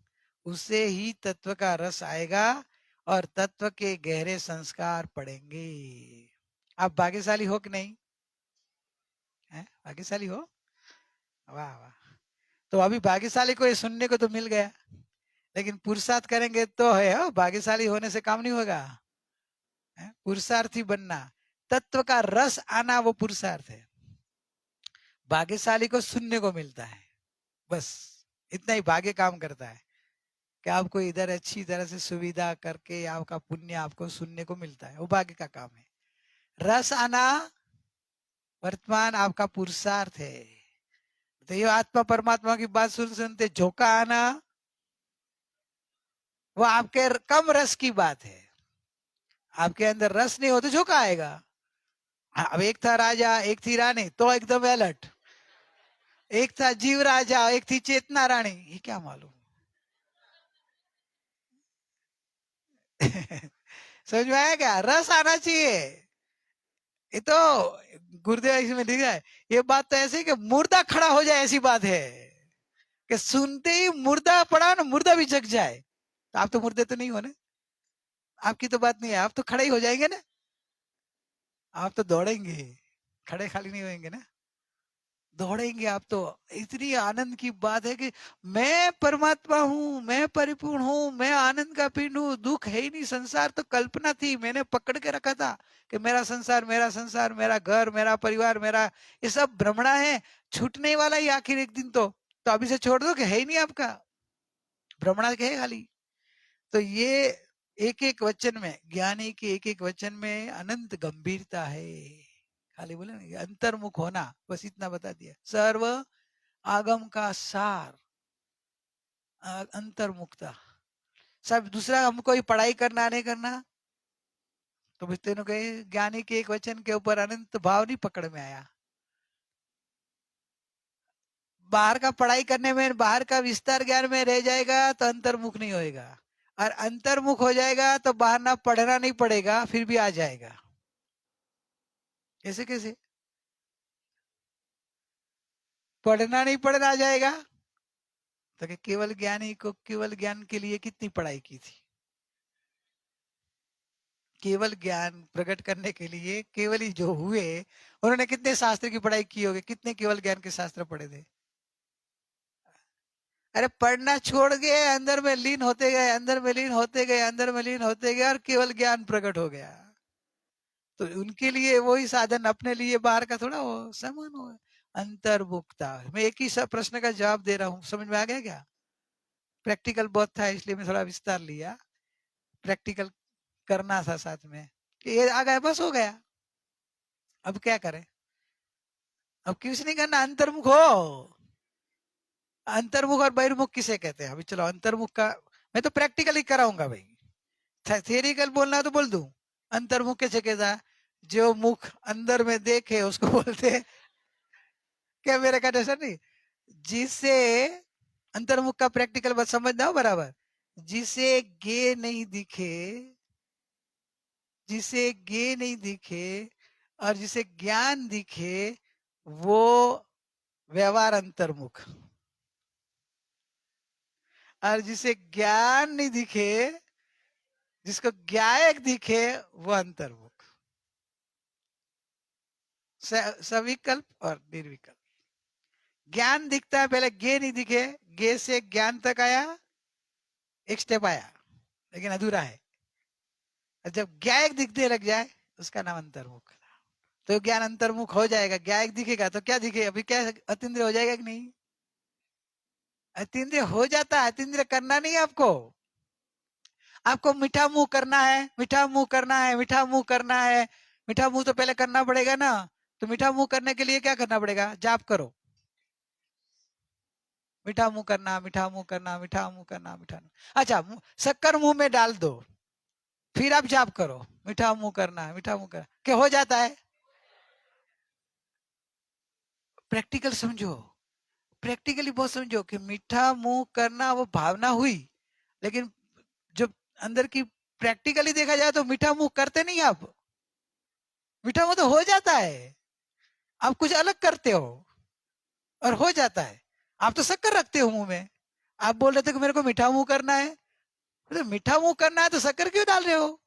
A: उसे ही तत्व का रस आएगा और तत्व के गहरे संस्कार पड़ेंगे। आप भाग्यशाली हो कि नहीं? हैं? भाग्यशाली हो? वाह वाह। तो अभी भाग्यशाली को ये सुनने को तो मिल गया, लेकिन पुरुषार्थ करेंगे तो है, हो भाग्यशाली होने से काम नहीं होगा। पुरुषार्थी बनना, तत्व का रस आना, वो पुरुषार्थ है। भाग्यशाली को सुनने को मिलता है, बस इतना ही भाग्य काम करता है कि आपको इधर अच्छी तरह से सुविधा करके आपका पुण्य आपको सुनने को मिलता है, वो भाग्य का काम है। रस आना वर्तमान आपका पुरुषार्थ है। तो ये आत्मा परमात्मा की बात सुन सुनते झोंका आना, वो आपके कम रस की बात है। आपके अंदर रस नहीं हो तो झोंका आएगा। अब एक था राजा एक थी रानी, तो एकदम अलर्ट। एक था जीव राजा एक थी चेतना रानी, ये क्या मालूम। समझ में आया क्या? रस आना चाहिए। ये तो गुरुदेव इसमें लिखा है, ये बात तो ऐसे कि मुर्दा खड़ा हो जाए ऐसी बात है, कि सुनते ही मुर्दा पड़ा ना, मुर्दा भी जग जाए। तो आप तो मुर्दे तो नहीं हो ना, आपकी तो बात नहीं है, आप तो खड़े ही हो जाएंगे ना, आप तो दौड़ेंगे, खड़े खाली नहीं होंगे ना, दौड़ेंगे आप तो। इतनी आनंद की बात है कि मैं परमात्मा हूँ, मैं परिपूर्ण हूँ, मैं आनंद का पिंड हूँ, दुख है ही नहीं। संसार तो कल्पना थी, मैंने पकड़ के रखा था कि मेरा संसार मेरा घर मेरा परिवार मेरा, ये सब भ्रमणा है, छूटने वाला ही आखिर एक दिन। तो अभी से छोड़ दो कि है ही नहीं आपका, भ्रमणा के है खाली। तो ये एक एक वचन में, ज्ञानी के एक एक वचन में अनंत गंभीरता है। खाली बोले ना अंतर्मुख होना, बस इतना बता दिया। सर्व आगम का सार अंतर्मुखता। सब दूसरा हमको ही पढ़ाई करना नहीं करना, तो तेनों कहे ज्ञानी के एक वचन के ऊपर अनंत भाव नहीं पकड़ में आया। बाहर का पढ़ाई करने में, बाहर का विस्तार ज्ञान में रह जाएगा तो अंतर्मुख नहीं होएगा, और अंतर्मुख हो जाएगा तो बाहर ना पढ़ना नहीं पड़ेगा, फिर भी आ जाएगा। कैसे कैसे? पढ़ना नहीं पढ़ना आ जाएगा, तो केवल ज्ञानी को केवल ज्ञान के लिए कितनी पढ़ाई की थी? केवल ज्ञान प्रकट करने के लिए केवल ही जो हुए, उन्होंने कितने शास्त्र की पढ़ाई की होगी, कितने केवल ज्ञान के शास्त्र पढ़े थे? अरे पढ़ना छोड़ गए, अंदर में लीन होते गए, अंदर में लीन होते गए, अंदर में लीन होते गए, और केवल ज्ञान प्रकट हो गया। तो उनके लिए वही साधन, अपने लिए बाहर का थोड़ा हो, समान हो। अंतर्मुखता। मैं एक ही सब प्रश्न का जवाब दे रहा हूँ, समझ में आ गया क्या? प्रैक्टिकल बहुत था इसलिए मैं थोड़ा विस्तार लिया, प्रैक्टिकल करना था साथ में। ये आ गया, बस हो गया। अब क्या करें? अब कुछ नहीं करना, अंतर्मुख हो। अंतर्मुख और बहिर्मुख किसे कहते हैं? अभी चलो अंतर्मुख का मैं तो प्रैक्टिकली कराऊंगा भाई, थियरिकल बोलना है तो बोल दूं। अंतर्मुख कैसे कहता है? जो मुख अंदर में देखे उसको बोलते हैं क्या? मेरे का ऐसा नहीं, जिसे अंतर्मुख का प्रैक्टिकल बात समझना हो बराबर। जिसे गे नहीं दिखे, जिसे गे नहीं दिखे और जिसे ज्ञान दिखे, वो व्यवहार अंतर्मुख। और जिसे ज्ञान नहीं दिखे, जिसको ज्ञायक दिखे, वो अंतर्मुख। सविकल्प और निर्विकल्प। ज्ञान दिखता है, पहले गे नहीं दिखे, गे से ज्ञान तक आया, एक स्टेप आया, लेकिन अधूरा है। और जब ज्ञायक दिखने लग जाए, उसका नाम अंतर्मुख। तो ज्ञान अंतर्मुख हो जाएगा, ज्ञायक दिखेगा तो क्या दिखे, अभी क्या अतीन्द्रिय हो जाएगा कि नहीं? अतीन्द्रिय हो जाता है। अतीन्द्रिय करना नहीं है आपको। आपको मीठा मुंह करना है, मीठा मुंह करना है, मीठा मुंह करना है। मीठा मुंह तो पहले करना पड़ेगा ना। तो मीठा मुंह करने के लिए क्या करना पड़ेगा? जाप करो। मीठा मुंह करना, मीठा मुंह करना, मीठा मुंह करना, मीठा। अच्छा, शक्कर मुंह में डाल दो, फिर आप जाप करो, मीठा मुंह करना है, मीठा मुंह करना, क्या हो जाता है? प्रैक्टिकल समझो, प्रैक्टिकली बहुत समझो कि मीठा मुंह करना वो भावना हुई, लेकिन जब अंदर की प्रैक्टिकली देखा जाए तो मीठा मुंह करते नहीं आप। मीठा मुंह तो हो जाता है, आप कुछ अलग करते हो और हो जाता है। आप तो शक्कर रखते हो मुंह में, आप बोल रहे थे कि मेरे को मीठा मुंह करना है। तो मीठा मुंह करना है तो शक्कर क्यों डाल रहे हो?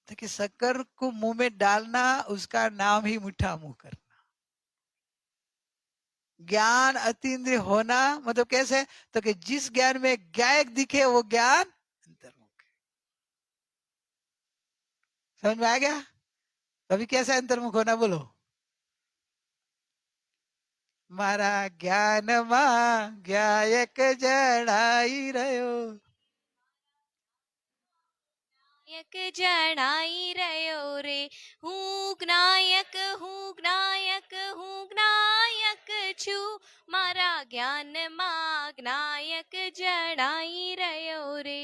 A: देखिए, शक्कर को मुंह में डालना, उसका नाम ही मीठा मुंह करना। ज्ञान अतीन्द्रिय होना मतलब कैसे? तो कि जिस ज्ञान में ज्ञायक दिखे वो ज्ञान अंतर्मुख है। समझ में आ गया? तभी कैसे अंतर्मुख होना बोलो? मारा ज्ञान માં જ્ઞાયક જણાઈ રહ્યો।
B: જ્ઞાયક જણાઈ રહ્યો રે, હું જ્ઞાયક, હું જ્ઞાયક, હું જ્ઞાયક છું, મારા જ્ઞાનમાં જ્ઞાયક જણાઈ રહ્યો રે।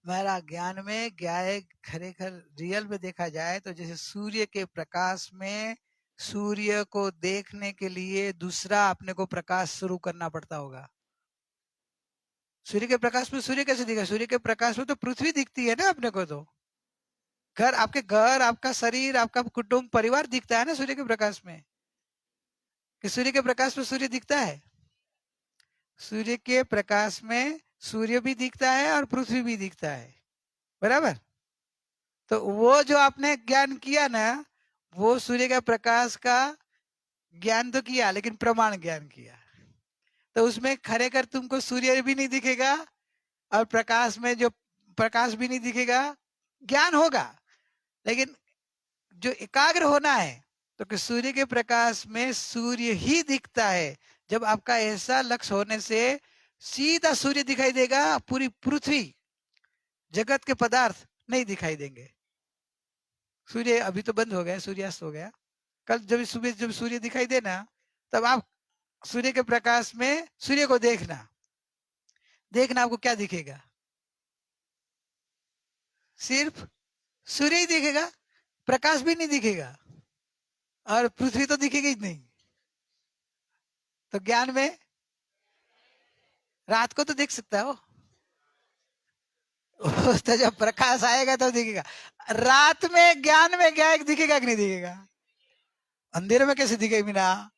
A: मारा ज्ञान में ज्ञायक खरेखर रियल में देखा जाए तो जैसे सूर्य के प्रकाश में सूर्य को देखने के लिए दूसरा अपने को प्रकाश शुरू करना पड़ता होगा। सूर्य के प्रकाश में सूर्य कैसे दिखा? सूर्य के प्रकाश में तो पृथ्वी दिखती है ना अपने को। तो घर, आपके घर, आपका शरीर, आपका कुटुंब परिवार दिखता है ना सूर्य के प्रकाश में। कि सूर्य के प्रकाश में सूर्य दिखता है? सूर्य के प्रकाश में सूर्य भी दिखता है और पृथ्वी भी दिखता है, बराबर। तो वो जो आपने ज्ञान किया ना, वो सूर्य का प्रकाश का ज्ञान तो किया, लेकिन प्रमाण ज्ञान किया। तो उसमें खरेखर तुमको सूर्य भी नहीं दिखेगा और प्रकाश में जो प्रकाश भी नहीं दिखेगा। ज्ञान होगा, लेकिन जो एकाग्र होना है तो कि सूर्य के प्रकाश में सूर्य ही दिखता है। जब आपका ऐसा लक्ष्य होने से सीधा सूर्य दिखाई देगा, पूरी पृथ्वी, जगत के पदार्थ नहीं दिखाई देंगे। सूर्य अभी तो बंद हो गया, सूर्यास्त हो गया। कल जब सुबह जब सूर्य दिखाई देना, तब आप सूर्य के प्रकाश में सूर्य को देखना, देखना आपको क्या दिखेगा? सिर्फ सूर्य ही दिखेगा, प्रकाश भी नहीं दिखेगा और पृथ्वी तो दिखेगी ही नहीं। तो ज्ञान में रात को तो देख सकता हो, तो जब प्रकाश आएगा तो दिखेगा। रात में ज्ञान में क्या दिखेगा कि नहीं दिखेगा? अंधेरे में कैसे दिखेगा मीना?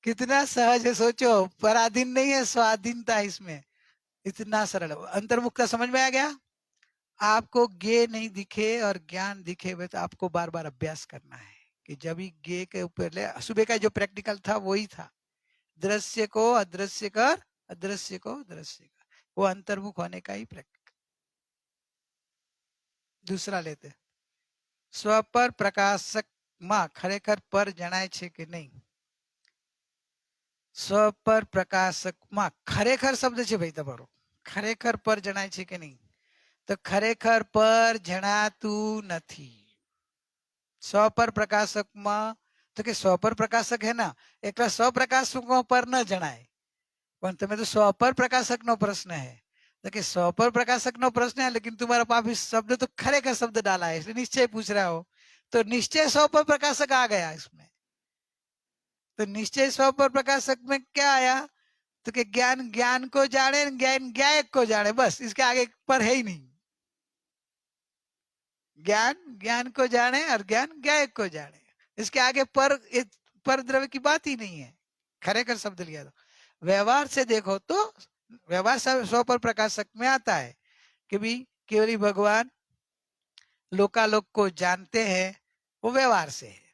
A: कितना सहज है, सोचो। पराधीन नहीं है, स्वाधीनता इसमें। इतना सरल। अंतर्मुखता समझ में आ गया? आपको ज्ञे नहीं दिखे और ज्ञान दिखे, तो आपको बार बार अभ्यास करना है कि जब ही ज्ञे के ऊपर, सुबह का जो प्रैक्टिकल था वही था, दृश्य को अदृश्य कर, अदृश्य को दृश्य कर, वो अंतर्मुख होने का ही प्रैक्टिकल। दूसरा लेते, स्व पर प्रकाशक માં ખરેખર પર જણાય છે કે નહીં? સ્વ પર પ્રકાશકમાં ખરેખર શબ્દ છે ભાઈ તમારો, ખરેખર પર જણાય છે કે નહીં? તો ખરેખર પર જણાતું નથી। સ્વ પર પ્રકાશકમાં તો કે સ્વ પર પ્રકાશક હે ના, એકલા સ્વ પ્રકાશકો પર ન જણાય, પણ તમે તો સ્વ પર પ્રકાશક નો प्रश्न है। तो कि स्व पर प्रकाशक नो प्रश्न है, लेकिन तुम्हारे पास भी शब्द तो खरेखर शब्द डाला है, इसलिए निश्चय पूछ रहा हो। तो निश्चय स्व पर प्रकाशक आ गया इसमें। तो निश्चय स्व पर प्रकाशक में क्या आया? तो कि ज्ञान ज्ञान को जाने, ज्ञान ज्ञायक को जाने, बस इसके आगे पर है ही नहीं। ज्ञान ज्ञान को जाने और ज्ञान ज्ञायक को जाने, इसके आगे पर द्रव्य की बात ही नहीं है। खरेखर शब्द लिया तो व्यवहार से देखो तो व्यवहार स्व पर प्रकाशक में आता है कि भी केवल ही भगवान लोकालोक को जानते हैं, वो व्यवहार से है।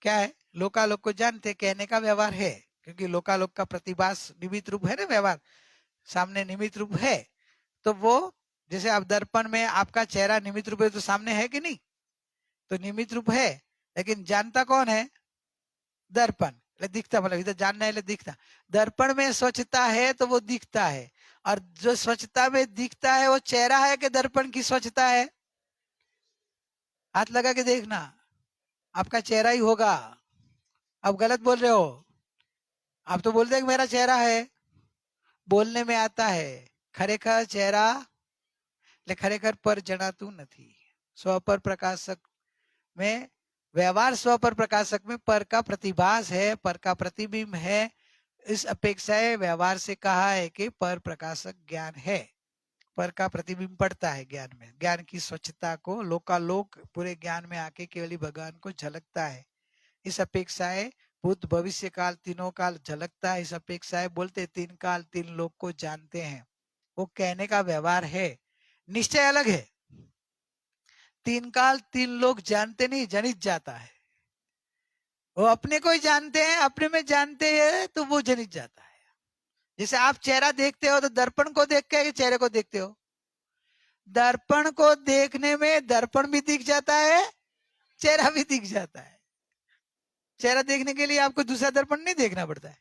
A: क्या है? लोकालोक को जानते कहने का व्यवहार है, क्योंकि लोकालोक का प्रतिभास निमित्त रूप है ना, व्यवहार सामने निमित्त रूप है। तो वो जैसे आप दर्पण में आपका चेहरा निमित्त रूप है तो सामने है कि नहीं, तो निमित्त रूप है, लेकिन जानता कौन है? दर्पण। दिखता मतलब इधर जानना है दिखता। दर्पण में स्वच्छता है तो वो दिखता है, और जो स्वच्छता में दिखता है वो चेहरा है कि दर्पण की स्वच्छता है? हाथ लगा के देखना, आपका चेहरा ही होगा। आप गलत बोल रहे हो, आप तो बोलते हैं कि मेरा चेहरा है, बोलने में आता है खरेखर चेहरा, ले खरेखर पर जनातु नहीं। स्व पर प्रकाशक में व्यवहार स्व पर प्रकाशक में पर का प्रतिभास है, पर का प्रतिबिंब है। इस अपेक्षा व्यवहार से कहा है कि पर प्रकाशक ज्ञान है, पर का प्रतिबिंब पड़ता है ज्ञान में। ज्ञान की स्वच्छता को लोकालोक पूरे ज्ञान में आके केवल भगवान को झलकता है। इस अपेक्षाएं भूत भविष्य काल तीनों काल झलकता है। इस अपेक्षाएं बोलते तीन काल तीन लोग को जानते हैं, वो कहने का व्यवहार है। निश्चय अलग है, तीन काल तीन लोग जानते नहीं, जनित जाता है। वो अपने को ही जानते हैं, अपने में जानते हैं तो वो जनित जाता है। जैसे आप चेहरा देखते हो तो दर्पण को देख के चेहरे को देखते हो, दर्पण को देखने में दर्पण भी दिख जाता है, चेहरा भी दिख जाता है। चेहरा देखने के लिए आपको दूसरा दर्पण नहीं देखना पड़ता है,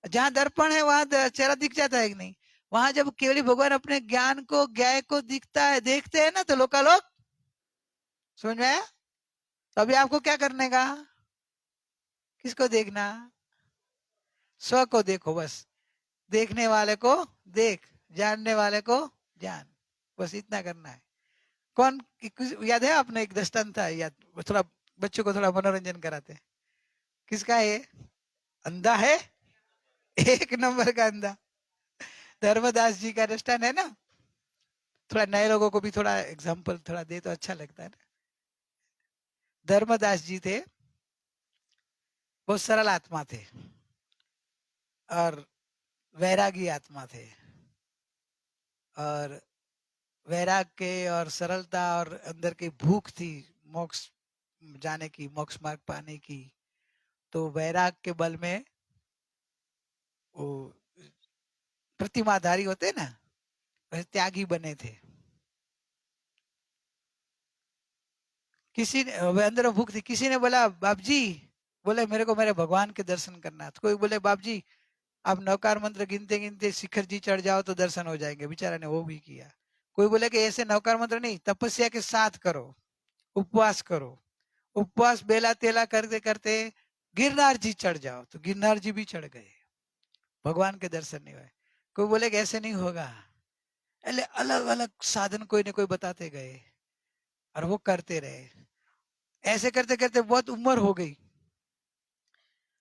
A: जहां दर्पण है वहां चेहरा दिख जाता है कि नहीं। वहां जब केवल भगवान अपने ज्ञान को ज्ञाय को दिखता है, देखते हैं ना, तो लोकालोक समझ में आया। तो अभी आपको क्या करने का? किसको देखना? स्व को देखो बस, देखने वाले को देख, जानने वाले को जान, बस इतना करना है। कौन याद है आपने? एक दृष्टांत था याद, थोड़ा बच्चों को थोड़ा मनोरंजन कराते हैं। किसका है? अंधा है, एक नंबर का अंधा। धर्मदास जी का दृष्टांत है ना। थोड़ा नए लोगों को भी थोड़ा एग्जाम्पल थोड़ा दे तो अच्छा लगता है ना। धर्मदास जी थे, बहुत सरल आत्मा थे और वैरागी आत्मा थे, और वैराग के और सरलता और अंदर की भूख थी मोक्ष जाने की, मोक्ष मार्ग पाने की। तो वैराग के बल में वो प्रतिमाधारी होते ना, वैसे त्यागी बने थे। किसी ने अंदर भूख थी, किसी ने बोला बाप जी, बोले मेरे को मेरे भगवान के दर्शन करना। तो कोई बोले बाप जी आप नवकार मंत्र गिनते गिनते शिखर जी चढ़ जाओ तो दर्शन हो जाएंगे। बेचारा ने वो भी किया। कोई बोले कि ऐसे नवकार मंत्र नहीं, तपस्या के साथ करो, उपवास करो, उपवास बेला तेला करते करते गिरनार जी चढ़ जाओ, तो गिरनार जी भी चढ़ गए, भगवान के दर्शन नहीं हुए। कोई बोले कि ऐसे नहीं होगा, अलग अलग साधन कोई न कोई बताते गए और वो करते रहे। ऐसे करते करते बहुत उम्र हो गई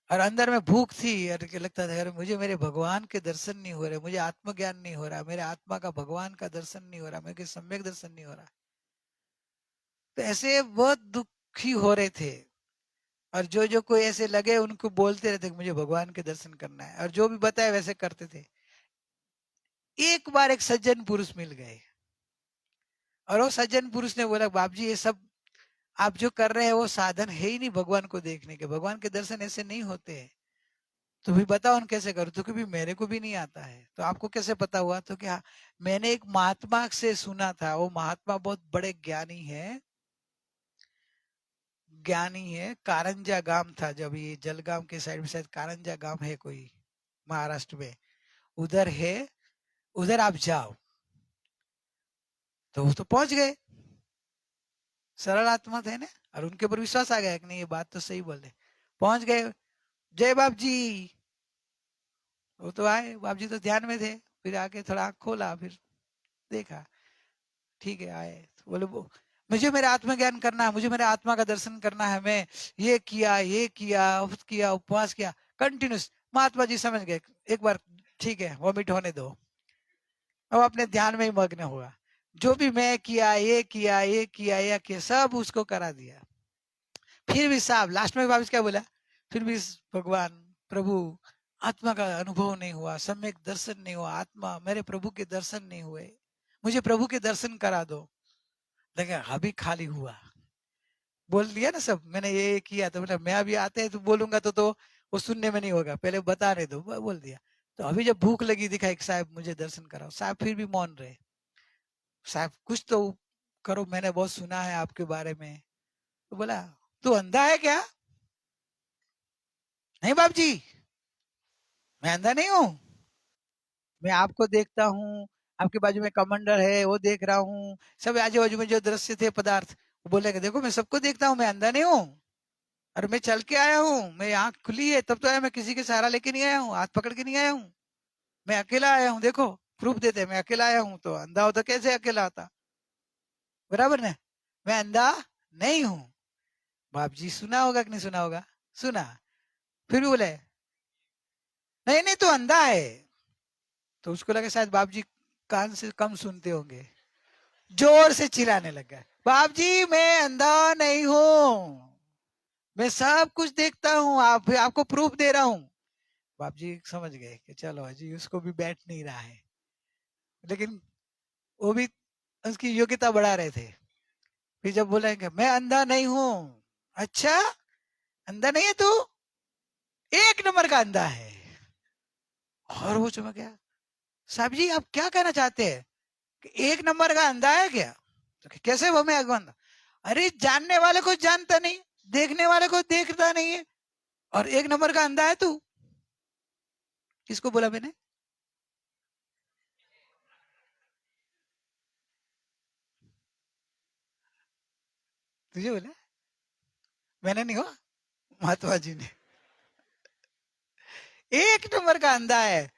A: और अंदर में भूख थी, और लगता था यार मुझे मेरे भगवान के दर्शन नहीं हो रहे, मुझे आत्मज्ञान नहीं हो रहा, मेरे आत्मा का भगवान का दर्शन नहीं हो रहा, मेरे सम्यक दर्शन नहीं हो रहा। तो ऐसे बहुत दुखी हो रहे थे, और जो जो कोई ऐसे लगे उनको बोलते रहते मुझे भगवान के दर्शन करना है, और जो भी बताए वैसे करते थे। एक बार एक सज्जन पुरुष मिल गए, और वो सज्जन पुरुष ने बोला बाप जी ये सब आप जो कर रहे हैं वो साधन है ही नहीं भगवान को देखने के, भगवान के दर्शन ऐसे नहीं होते हैं। तो भी बताओ हम कैसे करूं? तो कभी मेरे को भी नहीं आता है। तो आपको कैसे पता हुआ? तो क्या मैंने एक महात्मा से सुना था, वो महात्मा बहुत बड़े ज्ञानी है, कारंजा गांव था, जब ये जलगांव के साइड में शायद कारंजा गांव है कोई महाराष्ट्र में, उधर है, उधर आप जाओ। तो वो तो पहुंच गए, सरल आत्मा थे ना, और उनके ऊपर विश्वास आ गया कि नहीं ये बात तो सही बोल रहे। पहुंच गए, जय बाप जी। वो तो आए, बाप जी तो ध्यान में थे, फिर आके थोड़ा आँख खोला, फिर देखा ठीक है आए। तो बोले मुझे मेरा आत्मज्ञान करना है, मुझे मेरे आत्मा का दर्शन करना है, मैं ये किया उपवास किया कंटिन्यूस। महात्मा जी समझ गए, एक बार ठीक है वॉमिट होने दो, अब अपने ध्यान में ही मग्न हुआ। जो भी मैं किया, ये किया, ये किया, ये किया, सब उसको करा दिया। फिर भी साहब लास्ट में वापस क्या बोला, फिर भी भगवान प्रभु आत्मा का अनुभव नहीं हुआ, सम्यक दर्शन नहीं हुआ, आत्मा मेरे प्रभु के दर्शन नहीं हुए, मुझे प्रभु के दर्शन करा दो। लेकिन अभी खाली हुआ, बोल दिया ना सब, मैंने ये किया, तो मतलब मैं अभी आते हैं तो बोलूंगा तो वो सुनने में नहीं होगा, पहले बताने दो, बोल दिया। तो अभी जब भूख लगी, दिखा कि साहब मुझे दर्शन कराओ, साहब फिर भी मौन रहे, साहब कुछ तो करो, मैंने बहुत सुना है आपके बारे में। तो बोला तू अंधा है क्या? नहीं बाप जी, मैं अंधा नहीं हूं, मैं आपको देखता हूँ, आपके बाजू में कमंडल है वो देख रहा हूँ, सब आजू बाजू में जो दृश्य थे पदार्थ, वो बोले कि देखो मैं सबको देखता हूँ, मैं अंधा नहीं हूँ, और मैं चल के आया हूँ, मेरी आंख खुली है तब तो आया, मैं किसी के सहारा लेके नहीं आया हूँ, हाथ पकड़ के नहीं आया हूँ, मैं अकेला आया हूँ, देखो प्रूफ देते, मैं अकेला आया हूँ, तो अंधा होता कैसे अकेला आता, बराबर ना, मैं अंधा नहीं हूँ। बाप जी सुना होगा कि नहीं सुना होगा, सुना। फिर भी बोले नहीं नहीं तू अंधा है, तो उसको लगा शायद बाप जी कान से कम सुनते होंगे, जोर से चिल्लाने लगा, बाप जी मैं अंधा नहीं हूं, मैं सब कुछ देखता हूँ, आपको प्रूफ दे रहा हूँ। बाप जी समझ गए कि चलो जी उसको भी बैठ नहीं रहा है, लेकिन वो भी उसकी योग्यता बढ़ा रहे थे। फिर जब बोलेंगे मैं अंधा नहीं हूं, अच्छा अंधा नहीं है तू, एक नंबर का अंधा है। और वो चमक गया, साहब जी आप क्या कहना चाहते हैं कि एक नंबर का अंधा है क्या? तो कैसे वो मैं अंधा? अरे जानने वाले को जानता नहीं, देखने वाले को देखता नहीं है, और एक नंबर का अंधा है तू। किसको बोला मैंने? तुझे बोला, मैंने नहीं, हो महात्मा जी ने। एक नंबर का अंधा है।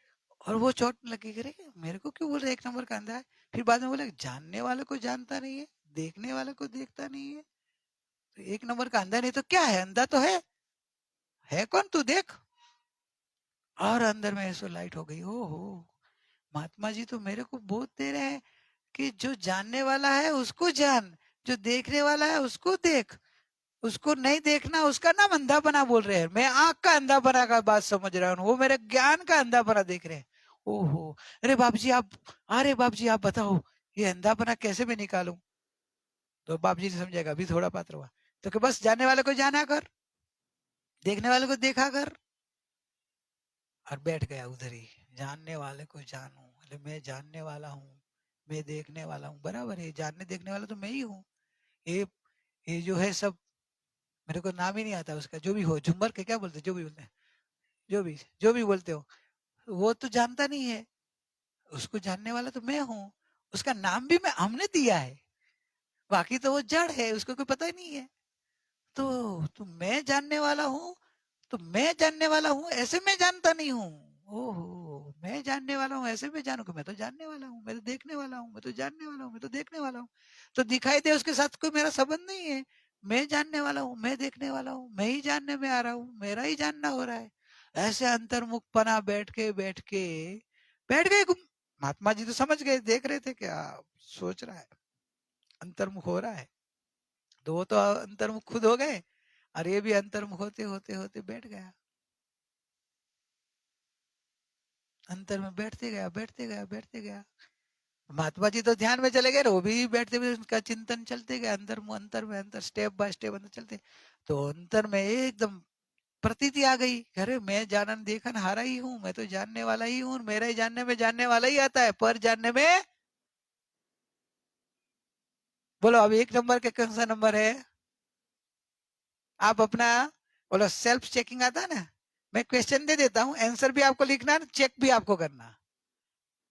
A: और वो चोट लगी, करे मेरे को क्यों बोल रहे एक नंबर का अंधा है? फिर बाद में बोले जानने वाले को जानता नहीं है, देखने वाले को देखता नहीं है, तो एक नंबर का अंधा नहीं तो क्या है, अंधा तो है कौन तू देख। और अंदर में ऐसो लाइट हो गई, ओहो महात्मा जी तो मेरे को बोध दे रहे हैं कि जो जानने वाला है उसको जान, जो देखने वाला है उसको देख, उसको नहीं देखना, उसका नाम अंधापना बोल रहे हैं। मैं आंख का अंधापना का बात समझ रहा हूँ, वो मेरे ज्ञान का अंधापना देख रहे हैं। ओहो, अरे बाप जी आप, अरे बाप जी आप बताओ ये अंधापना कैसे मैं निकालूं? तो बाप जी ने समझाएगा अभी थोड़ा पात्र हुआ, तो कि बस जानने वाले को जाना कर, देखने वाले को देखा कर, और बैठ गया उधर ही, जानने वाले को जानू, मतलब मैं जानने वाला हूँ, मैं देखने वाला हूँ, बराबर है, जानने देखने वाला तो मैं ही हूँ। ये ये जो है सब, मेरे को नाम ही नहीं आता उसका, जो भी हो, झुम्बर के क्या बोलते, जो भी बोलते हैं, जो भी बोलते हो, वो तो जानता नहीं है, उसको जानने वाला तो मैं हूँ, उसका नाम भी मैं हमने दिया है, बाकी तो वो जड़ है, उसको कोई पता ही नहीं है। तो मैं जानने वाला हूँ, तो मैं जानने वाला हूँ ऐसे मैं जानता नहीं हूँ। ओहो, मैं जानने वाला हूँ ऐसे मैं जानू कि मैं तो जानने वाला हूँ, मैं तो देखने वाला हूँ, मैं तो जानने वाला हूँ, मैं तो देखने वाला हूँ, तो दिखाई दे उसके साथ कोई मेरा संबंध नहीं है। मैं जानने वाला हूँ, मैं देखने वाला हूँ, मैं ही जानने में आ रहा हूँ, मेरा ही जानना हो रहा है। ऐसे अंतर्मुख पना बैठ गए महात्मा जी तो समझ गए, देख रहे थे क्या सोच रहा है, अंतर्मुख हो रहा है, तो वो तो अंतर्मुख खुद हो गए, और ये भी अंतर्मुख होते होते होते बैठ गया, अंतर में बैठते गया बैठते गया बैठते गया। महात्मा जी तो ध्यान में चले गए, वो भी बैठते हुए उनका चिंतन चलते गए, अंतर में अंतर, स्टेप बाय स्टेप अंदर चलते, तो अंतर में एकदम प्रतीति आ गई, अरे मैं जानन देखन हारा ही हूँ, मैं तो जानने वाला ही हूँ, मेरा ही जानने में जानने वाला ही आता है, पर जानने में। बोलो अब एक नंबर के कौन सा नंबर है? आप अपना बोलो, सेल्फ चेकिंग आता है ना, मैं क्वेश्चन दे देता हूँ, आंसर भी आपको लिखना, चेक भी आपको करना,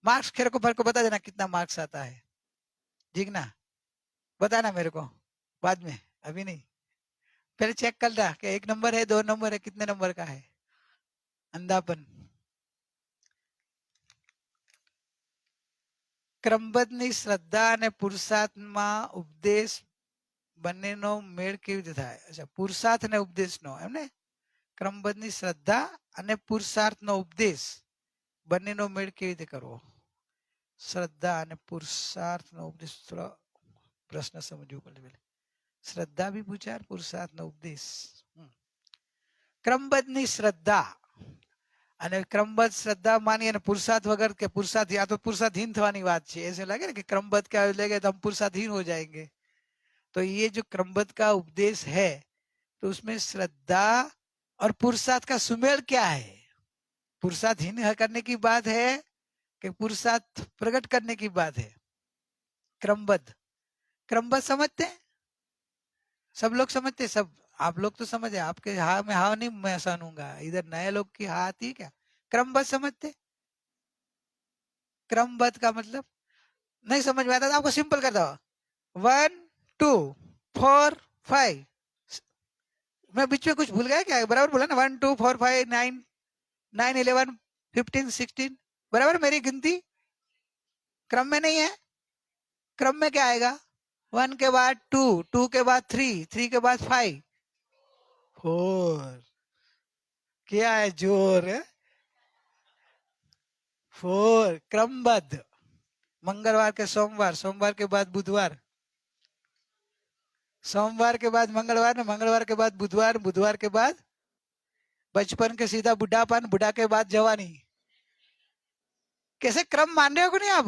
A: मार्क्स खेर को बता देना कितना मार्क्स आता है, ठीक ना? बताना मेरे को बाद में, अभी नहीं, पहले चेक कर रहा कि एक नंबर है, दो नंबर है, कितने नंबर का है अंधापन। ક્રમબદ્ધની શ્રદ્ધા અને પુરુષાર્થમાં ઉપદેશ બંનેનો મેળ કેવી રીતે થાય? અચ્છા, પુરુષાર્થ અને ઉપદેશનો એમ ને, ક્રમબદ્ધની શ્રદ્ધા અને પુરુષાર્થનો ઉપદેશ બંનેનો મેળ કેવી રીતે કરવો? શ્રદ્ધા અને પુરુષાર્થનો ઉપદેશ. થોડો પ્રશ્ન સમજવું પડે. શ્રદ્ધા બી પૂછ્યા, પુરુષાર્થનો ઉપદેશ. ક્રમબદ્ધની શ્રદ્ધા અને ક્રમબદ્ધ શ્રદ્ધા માની અને પુરુષાર્थ वगैरह के पुरुषार्थ या तो पुरुषार्थहीन થવાની વાત છે. ऐसे लगे ना कि क्रमबद्ध क्या लेंगे तो हम पुरुषार्थहीन हो जाएंगे. तो ये जो क्रमबद्ध का उपदेश है तो उसमें श्रद्धा और पुरुषार्थ का सुमेल क्या है? पुरुषार्थहीन करने की बात है कि पुरुषार्थ प्रकट करने की बात है? क्रमबद्ध, क्रमबद्ध समझते हैं सब लोग? समझते हैं सब? आप लोग तो समझे, आपके हाँ में हाँ नहीं मैं सुनूंगा, इधर नए लोग की हाँ आती है क्या? क्रमबद्ध समझते? क्रमबद्ध का मतलब नहीं समझ में आता तो आपको सिंपल कर दो. 1 2 4 5. मैं बीच में कुछ भूल गया क्या? बराबर बोला ना? 1 2 4 5 9 9 11 15 16. बराबर मेरी गिनती क्रम में नहीं है. क्रम में क्या आएगा? 1 के बाद 2, 2 के बाद 3, 3 के बाद 5, 4. क्या है जोर? 4 क्रमबद्ध. मंगलवार के सोमवार, सोमवार के बाद बुधवार, सोमवार के बाद मंगलवार, मंगलवार के बाद बुधवार, बुधवार के बाद बचपन के सीधा बुढ़ापन, बुढ़ा के बाद जवानी. कैसे क्रम मान रहे हो कि नहीं आप?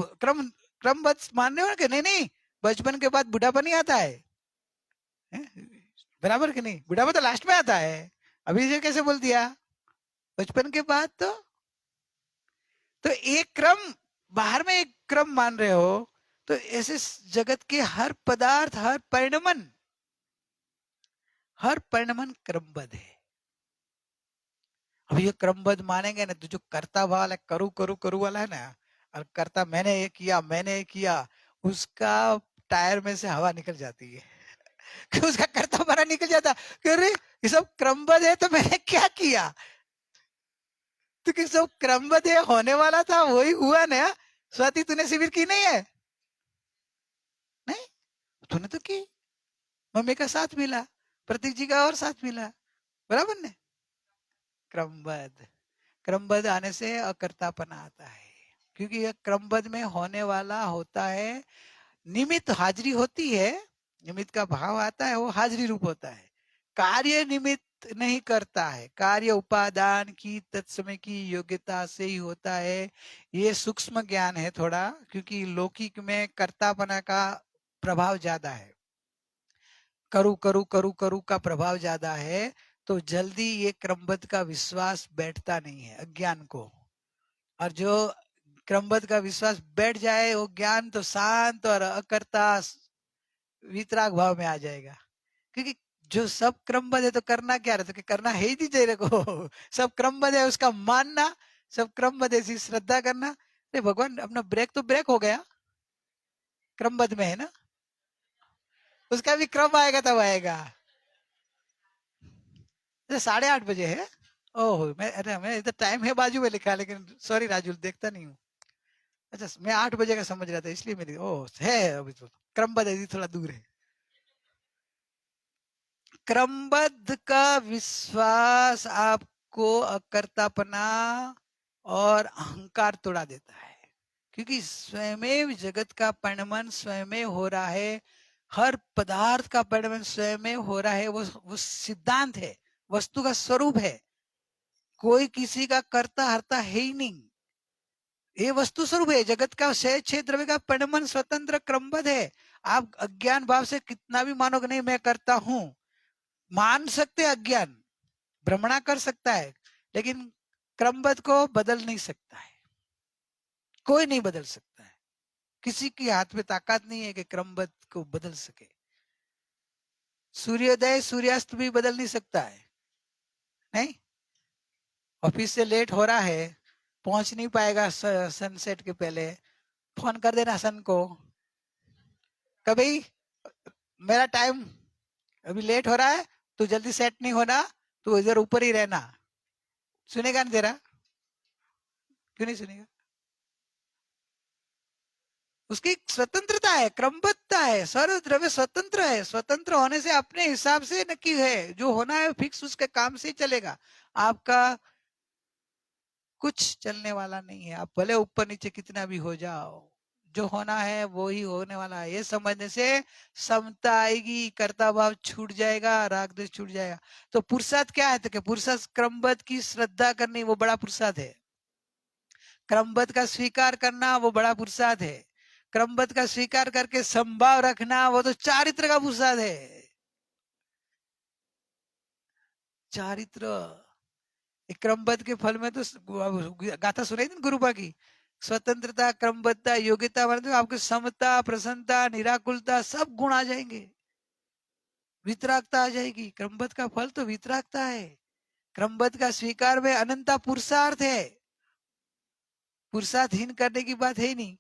A: क्रमबद्ध मान रहे हो कि नहीं? नहीं, बचपन के बाद बुढ़ापन ही आता है. बराबर कि नहीं? बुढ़ापा तो लास्ट में आता है. अभी से कैसे बोल दिया बचपन के बाद? तो एक क्रम बाहर में एक क्रम मान रहे हो तो ऐसे जगत के हर पदार्थ, हर परिणमन क्रमबद्ध है. अब ये क्रमबद्ध मानेंगे ना तो जो कर्ता वाला करू करू करू वाला है ना, और कर्ता मैंने ये किया, उसका टायर में से हवा निकल जाती है. कि उसका कर्ता बड़ा निकल जाता कि अरे ये सब क्रमबद्ध है तो मैंने क्या किया? तो कि सब क्रमबद्ध है होने वाला था वही हुआ ना. स्वाति तूने शिविर की नहीं है? नहीं, तूने तो की. मम्मी का साथ मिला, प्रतीक जी का और साथ मिला. बराबर ने? क्रमबद्ध. क्रमबद्ध आने से अकर्तापना आता है, क्योंकि यह क्रमबद्ध में होने वाला होता है. निमित्त हाजिरी होती है, निमित्त का भाव आता है, वो हाजिरी रूप होता है. कार्य निमित्त नहीं करता है, कार्य उपादान की तत्समय की योग्यता से ही होता है. ये सूक्ष्म ज्ञान है थोड़ा, क्योंकि लौकिक में कर्तापना का प्रभाव ज्यादा है. करू करू करू करू का प्रभाव ज्यादा है, तो जल्दी ये क्रमबद्ध का विश्वास बैठता नहीं है अज्ञान को. और जो क्रमबद्ध का विश्वास बैठ जाए वो ज्ञान तो शांत और अकर्ता वितराग भाव में आ जाएगा. क्योंकि जो सब क्रमबद्ध है तो करना क्या रहता है? करना है ही नहीं चाहिए को. सब क्रमबद्ध है उसका मानना, सब क्रमबद्ध ऐसी श्रद्धा करना. अरे भगवान, अपना ब्रेक तो ब्रेक हो गया, क्रमबद्ध में है ना, उसका भी क्रम आएगा तब आएगा. 8:30 बजे है. ओह, मैं इधर टाइम है बाजू में लिखा, लेकिन सॉरी राजू, देखता नहीं हूँ. अच्छा, मैं 8 बजे का समझ रहा था, इसलिए मेरी ओह है. अभी तो क्रमबद्ध थोड़ा दूर है. क्रमबद्ध का विश्वास आपको अकर्तापना और अहंकार तोड़ा देता है, क्योंकि स्वयं जगत का परिणमन स्वयं हो रहा है. हर पदार्थ का परिणमन स्वयं हो रहा है. वो सिद्धांत है, वस्तु का स्वरूप है. कोई किसी का कर्ता हर्ता है ही नहीं. ये वस्तु स्वरूप है. जगत का छह द्रव्य का परिणमन स्वतंत्र क्रमबद्ध है. आप अज्ञान भाव से कितना भी मानोगे नहीं मैं करता हूं, मान सकते अज्ञान भ्रमणा कर सकता है, लेकिन क्रमबद्ध को बदल नहीं सकता है. कोई नहीं बदल सकता है. किसी के हाथ में ताकत नहीं है कि क्रमबद्ध को बदल सके. सूर्योदय सूर्यास्त भी बदल नहीं सकता है. नहीं, ऑफिस से लेट हो रहा है, पहुंच नहीं पाएगा सनसेट के पहले, फोन कर देना सन को, कभी मेरा टाइम अभी लेट हो रहा है, तो जल्दी सेट नहीं होना, तो इधर ऊपर ही रहना. सुनेगा नहीं तेरा? क्यों नहीं सुनेगा? उसकी स्वतंत्रता है, क्रमबद्धता है. सर्व द्रव्य स्वतंत्र है. स्वतंत्र होने से अपने हिसाब से नक्की है, जो होना है फिक्स उसके काम से ही चलेगा. आपका कुछ चलने वाला नहीं है. आप भले ऊपर नीचे कितना भी हो जाओ, जो होना है वो ही होने वाला है, ये समझने से समता आएगी, कर्ता भाव छूट जाएगा, राग द्वेष छूट जाएगा। तो पुरुषार्थ क्या है? तो कि पुरुषार्थ क्रमबद्ध की श्रद्धा करनी, वो बड़ा पुरुषार्थ है। क्रमबद्ध का स्वीकार करना वो बड़ा पुरुषार्थ है। क्रमबद्ध का स्वीकार करके संभाव रखना वो तो चारित्र का पुरुषार्थ है। चारित्र क्रमबद्ध के फल में तो गाथा सुनाई थी गुरुपा की, स्वतंत्रता, क्रमबद्धता, योग्यता, मतलब आपको समता, प्रसन्नता, निराकुलता सब गुण आ जाएंगे, वितरागता आ जाएगी। क्रमबद्ध का फल तो वितरागता है। क्रमबद्ध का स्वीकार में अनंता पुरुषार्थ है, पुरुषार्थहीन करने की बात है ही नहीं।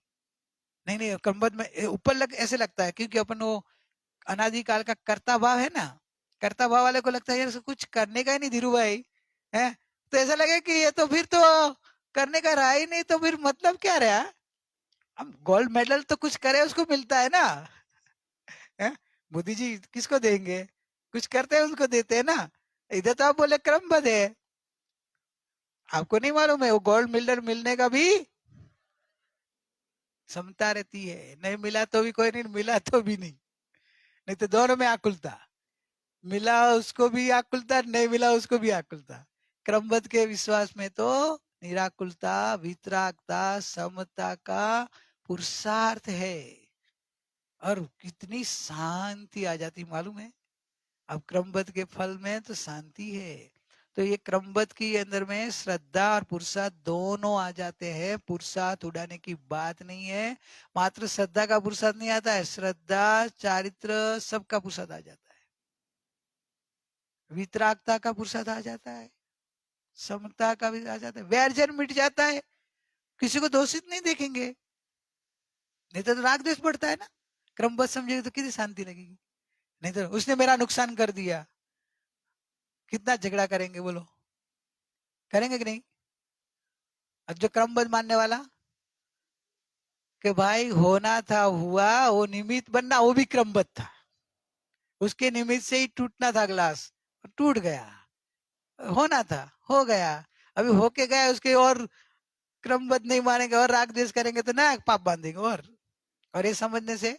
A: नहीं नहीं, क्रमबद्ध में ऊपर लग ऐसे लगता है क्योंकि अपन वो अनादिकाल का कर्ता भाव है ना, कर्ता भाव वाले को लगता है यार कुछ करने का ही नहीं धीरू भाई है, तो ऐसा लगे कि ये तो फिर तो करने का रहा ही नहीं, तो फिर मतलब क्या रहा? हम गोल्ड मेडल तो कुछ करे उसको मिलता है ना, है? मोदी जी किसको देंगे? कुछ करते हैं उसको देते हैं ना। इधर तो आप बोले क्रमबद्ध है, आपको नहीं मालूम है वो गोल्ड मेडल मिलने का भी क्षमता रहती है। नहीं मिला तो भी कोई नहीं, मिला तो भी नहीं, नहीं तो दोनों में आकुलता, मिला उसको भी आकुलता, नहीं मिला उसको भी आकुलता। क्रमबद्ध के विश्वास में तो निराकुलता, वितरागता, समता का पुरुषार्थ है, और कितनी शांति आ जाती मालूम है। अब क्रमबद्ध के फल में तो शांति है। तो ये क्रमबद्ध के अंदर में श्रद्धा और पुरुषार्थ दोनों आ जाते हैं। पुरुषार्थ उड़ाने की बात नहीं है, मात्र श्रद्धा का पुरुषार्थ नहीं आता है, श्रद्धा, चारित्र सबका पुरुषार्थ आ जाता है, वितरागता का पुरुषार्थ आ जाता है, समता का भी आ जाता है, वैरजन मिट जाता है, किसी को दोषित नहीं देखेंगे, नहीं तो राग द्वेष बढ़ता है ना। क्रमबद्ध समझेगा तो कितनी शांति लगेगी। नहीं तो उसने मेरा नुकसान कर दिया, कितना झगड़ा करेंगे बोलो, करेंगे कि नहीं? और जो क्रमबद्ध मानने वाला कि भाई होना था हुआ, वो निमित्त बनना वो भी क्रमबद्ध था, उसके निमित्त से ही टूटना था ग्लास, टूट गया, होना था हो गया, अभी होके गया उसके और क्रमबद्ध नहीं मानेंगे और राग द्वेष करेंगे तो ना पाप बांधेंगे। और ये समझने से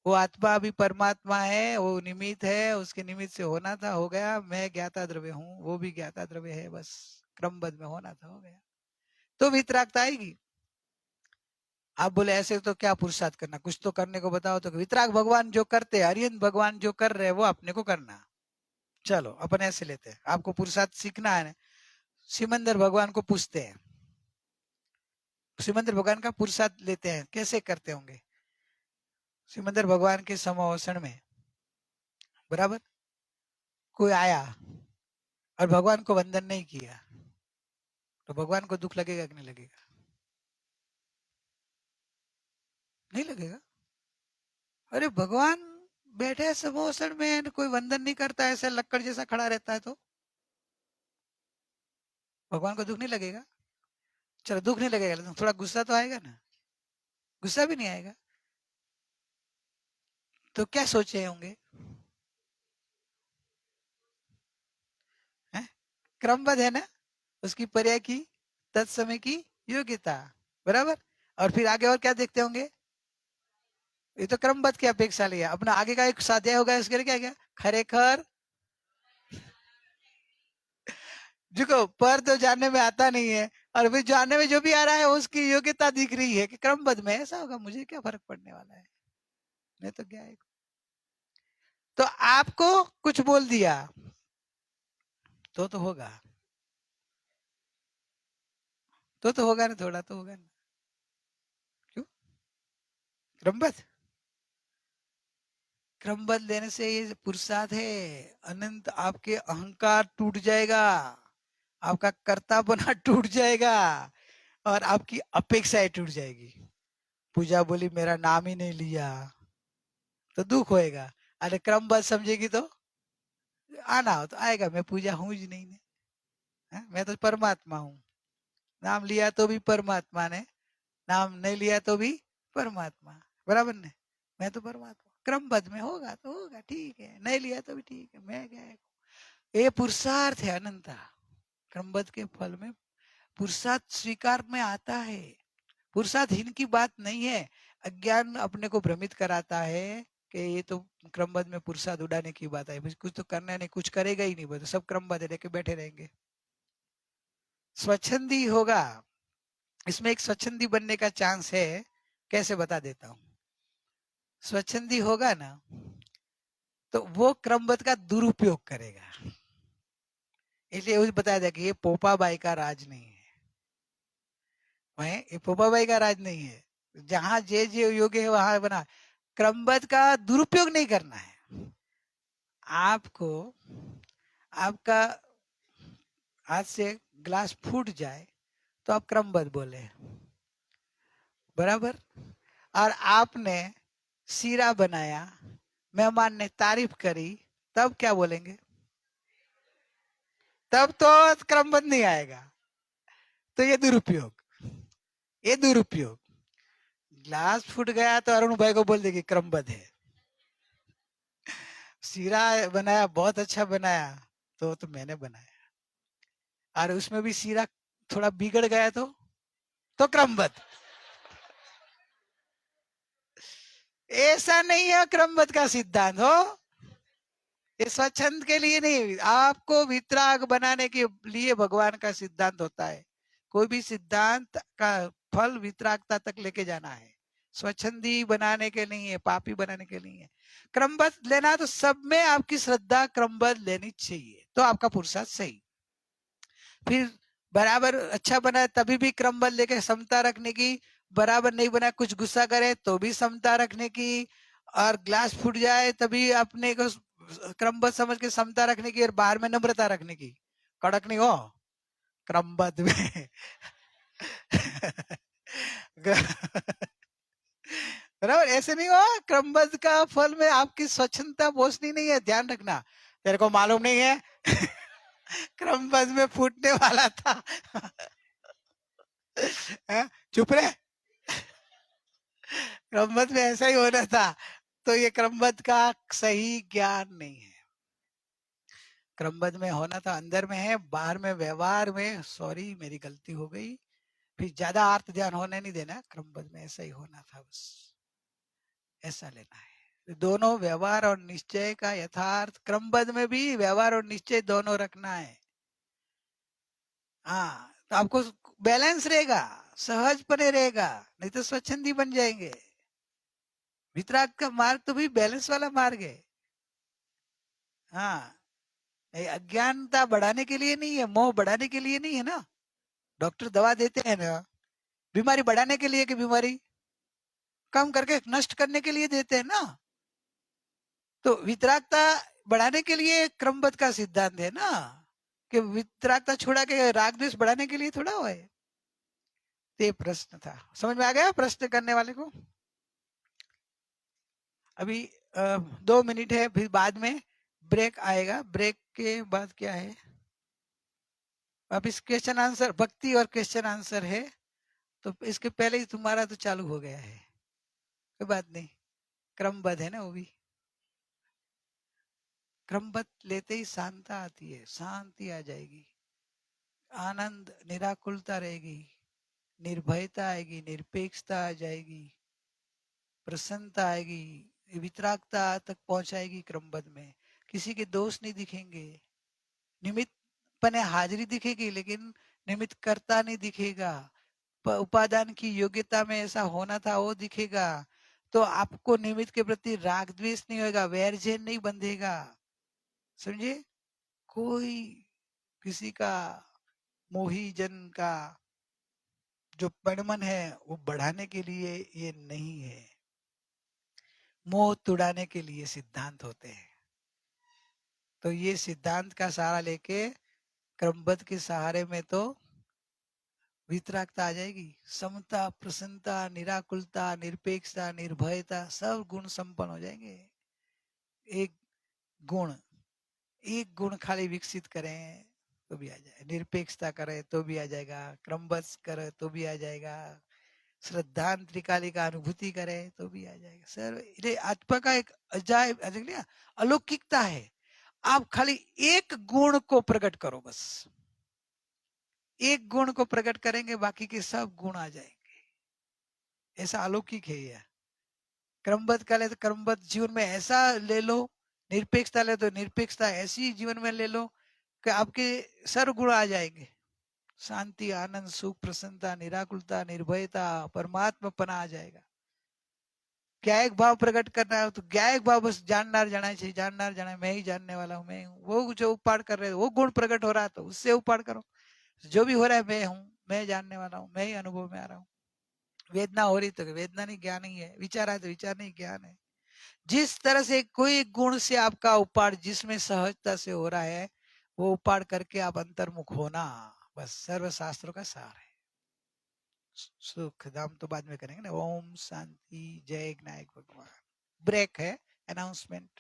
A: वो आत्मा भी परमात्मा है, वो निमित्त है, उसके निमित्त से होना था हो गया, मैं ज्ञाता द्रव्य हूँ, वो भी ज्ञाता द्रव्य है, बस क्रमबद्ध में होना था हो गया, तो वितरागता आएगी। आप बोले ऐसे तो क्या पुरुषार्थ करना, कुछ तो करने को बताओ, तो वितराग भगवान जो करते, हरियन भगवान जो कर रहे हैं वो अपने को करना। चलो अपन ऐसे लेते हैं, आपको पुरुषार्थ सीखना है, सिमंदर भगवान को पूछते हैं, सिमंदर भगवान का पुरुषार्थ लेते हैं, कैसे करते होंगे? सिमंदर भगवान के समावेशन में बराबर कोई आया और भगवान को वंदन नहीं किया, तो भगवान को दुख लगेगा कि नहीं लगेगा? नहीं लगेगा। अरे भगवान बैठे समावेशन में, कोई वंदन नहीं करता, ऐसा लक्कड़ जैसा खड़ा रहता है, तो भगवान को दुख नहीं लगेगा? चलो दुख नहीं लगेगा, लेकिन थोड़ा गुस्सा तो आएगा ना, गुस्सा भी नहीं आएगा तो क्या सोचे होंगे? क्रमबद्ध है ना, उसकी पर्याय की तत्समय की योग्यता, बराबर। और फिर आगे और क्या देखते होंगे? ये तो क्रमबद्ध की अपेक्षा लिया, अपना आगे का एक स्वाध्याय होगा, इसके क्या क्या खरेखर देखो, पर तो जानने में आता नहीं है, और फिर जानने में जो भी आ रहा है उसकी योग्यता दिख रही है कि क्रमबद्ध में ऐसा होगा, मुझे क्या फर्क पड़ने वाला है, नहीं तो क्या है। तो आपको कुछ बोल दिया तो होगा, तो होगा ना, थोड़ा तो होगा ना, क्यों? क्रमबद्ध, क्रमबद्ध लेने से ये पुरुषार्थ है, अनंत आपके अहंकार टूट जाएगा, आपका कर्तापना टूट जाएगा, और आपकी अपेक्षाएं टूट जाएगी। पूजा बोली मेरा नाम ही नहीं लिया तो दुख होएगा, अरे क्रमबद्ध समझेगी तो आना हो तो आएगा, मैं पूजा हूं ही नहीं ने, मैं तो परमात्मा हूँ, नाम लिया तो भी परमात्मा ने, नाम नहीं लिया तो भी परमात्मा, बराबर ने, मैं तो परमात्मा। क्रमबद्ध में होगा तो होगा, ठीक है, नहीं लिया तो भी ठीक है, मैं क्या है। ये पुरुषार्थ है अनंता, क्रमबद्ध के फल में पुरुषार्थ स्वीकार में आता है, पुरुषार्थहीन की बात नहीं है। अज्ञान अपने को भ्रमित कराता है कि ये तो क्रमबद्ध में पुरुषार्थ उड़ाने की बात है, कुछ तो करना नहीं, कुछ करेगा ही नहीं, बोले सब क्रमबद्ध लेके बैठे रहेंगे। स्वच्छंदी होगा, इसमें एक स्वच्छंदी बनने का चांस है। कैसे बता देता हूं। स्वच्छंदी होगा ना तो वो क्रमबद्ध का दुरुपयोग करेगा, इसलिए उसे बताया जाए कि ये पोपाबाई का राज नहीं है। वहीं ये पोपाबाई का राज नहीं है। जहां जे जे योग्य है वहां बना। क्रमबद्ध का दुरुपयोग नहीं करना है। आपको आपका हाथ से ग्लास फूट जाए तो आप क्रमबद्ध बोले, बराबर। और आपने सीरा बनाया, मेहमान ने तारीफ करी, तब क्या बोलेंगे? तब तो क्रमबद्ध नहीं आएगा। तो ये दुरुपयोग, ये दुरुपयोग। ग्लास फूट गया तो अरुण भाई को बोल देगी क्रमबद्ध है। सीरा बनाया, बहुत अच्छा बनाया, तो मैंने बनाया। और उसमें भी सीरा थोड़ा बिगड़ गया तो क्रमबद्ध। ऐसा नहीं है क्रमबद्ध का सिद्धांत हो। ये स्वच्छंद के लिए नहीं, आपको वितराग बनाने के लिए भगवान का सिद्धांत होता है। कोई भी सिद्धांत का फल वितरागता तक लेके जाना है, स्वच्छंदी बनाने के नहीं है, पापी बनाने के नहीं है। क्रमबद्ध लेना तो सब में आपकी श्रद्धा क्रमबद्ध लेनी चाहिए, तो आपका पुरुषार्थ सही। फिर बराबर अच्छा बना तभी भी क्रमबद्ध लेके समता रखने की, बराबर नहीं बना कुछ गुस्सा करे तो भी समता रखने की, और ग्लास फूट जाए तभी अपने को क्रमबद्ध समझ के समता रखने की, और बाहर में नम्रता रखने की। कड़क नहीं हो क्रमबद्ध में। बराबर ऐसे नहीं हो। क्रमबद्ध का फल में आपकी स्वच्छंदता पहुंचनी नहीं है, ध्यान रखना। तेरे को मालूम नहीं है क्रमबद्ध में फूटने वाला था। चुप रहे, क्रमबद्ध में ऐसा ही होना था। तो ये क्रमबद्ध का सही ज्ञान नहीं है। क्रमबद्ध में होना था अंदर में है, बाहर में व्यवहार में सॉरी मेरी गलती हो गई, फिर ज्यादा अर्थ ध्यान होने नहीं देना। क्रमबद्ध में ऐसा ही होना था, बस ऐसा लेना है। दोनों व्यवहार और निश्चय का यथार्थ, क्रमबद्ध में भी व्यवहार और निश्चय दोनों रखना है। हाँ, तो आपको बैलेंस रहेगा, सहजपने रहेगा, नहीं तो स्वच्छंदी बन जाएंगे। वितराग का मार्ग तो भी बैलेंस वाला मार्ग है। हाँ, अज्ञानता बढ़ाने के लिए नहीं है, मोह बढ़ाने के लिए नहीं है ना। डॉक्टर दवा देते हैं ना बीमारी बढ़ाने के लिए कि बीमारी कम करके नष्ट करने के लिए देते हैं ना। तो वितरागता बढ़ाने के लिए क्रमबद्ध का सिद्धांत है ना, कि वितरागता छोड़ा के राग द्वेष बढ़ाने के लिए थोड़ा हुआ है। तो ये प्रश्न था, समझ में आ गया प्रश्न करने वाले को? अभी 2 मिनट है, फिर बाद में ब्रेक आएगा। ब्रेक के बाद क्या है, वापिस क्वेश्चन आंसर, भक्ति और क्वेश्चन आंसर है। तो इसके पहले ही तुम्हारा तो चालू हो गया है, कोई बात नहीं, क्रमबद्ध है ना वो भी। क्रमबद्ध लेते ही शांता आती है, शांति आ जाएगी, आनंद निराकुलता रहेगी, निर्भयता आएगी, निरपेक्षता आ जाएगी, प्रसन्नता आएगी, वितरागता तक पहुंचाएगी। क्रमबद्ध में किसी के दोष नहीं दिखेंगे, निमित्त पने हाजिरी दिखेगी लेकिन निमित्त कर्ता नहीं दिखेगा। उपादान की योग्यता में ऐसा होना था वो दिखेगा। तो आपको निमित्त के प्रति राग द्वेष नहीं होगा, वैरजैन नहीं बंधेगा। समझे? कोई किसी का मोही जन का जो परिमन है वो बढ़ाने के लिए ये नहीं है, मोह तुड़ाने के लिए सिद्धांत होते हैं। तो ये सिद्धांत का सहारा लेके क्रमबद्ध के सहारे में तो वितरागता आ जाएगी, समता, प्रसन्नता, निराकुलता, निरपेक्षता, निर्भयता सब गुण संपन्न हो जाएंगे। एक गुण, एक गुण खाली विकसित करें तो भी आ जाए, निरपेक्षता करें तो भी आ जाएगा, क्रमबद्ध करे तो भी आ जाएगा, श्रद्धांतरिकाली का अनुभूति करे तो भी आ जाएगा। सर ये आत्मा का एक अजायब अलौकिकता है। आप खाली एक गुण को प्रकट करो, बस एक गुण को प्रकट करेंगे बाकी के सब गुण आ जाएंगे। ऐसा अलौकिक है ये। क्रमबद्ध कर ले तो क्रमबद्ध जीवन में ऐसा ले लो, निरपेक्षता ले तो निरपेक्षता ऐसी जीवन में ले लो कि आपके सर्व गुण आ जाएंगे। शांति, आनंद, सुख, प्रसन्नता, निराकुलता, निर्भयता, परमात्मापना आ जाएगा। ज्ञायक भाव प्रकट करना है तो ज्ञायक भाव बस जाननार जाना चाहिए, जाननार जाना, मैं ही जानने वाला हूँ, मैं हूँ। वो जो उपाड़ कर रहे हैं वो गुण प्रकट हो रहा है तो उससे उपाड़ करो। जो भी हो रहा है मैं हूँ, मैं जानने वाला हूँ, मैं ही अनुभव में आ रहा हूँ। वेदना हो रही तो वेदना नहीं ज्ञान ही है, विचार आए तो विचार नहीं ज्ञान है। जिस तरह से कोई गुण से आपका उपाड़ जिसमें सहजता से हो रहा है वो उपाड़ करके आप अंतर्मुख होना, बस सर्व शास्त्रों का सार है। सुख धाम तो बाद में करेंगे ना। ओम शांति, जय नायक भगवान। ब्रेक है, अनाउंसमेंट।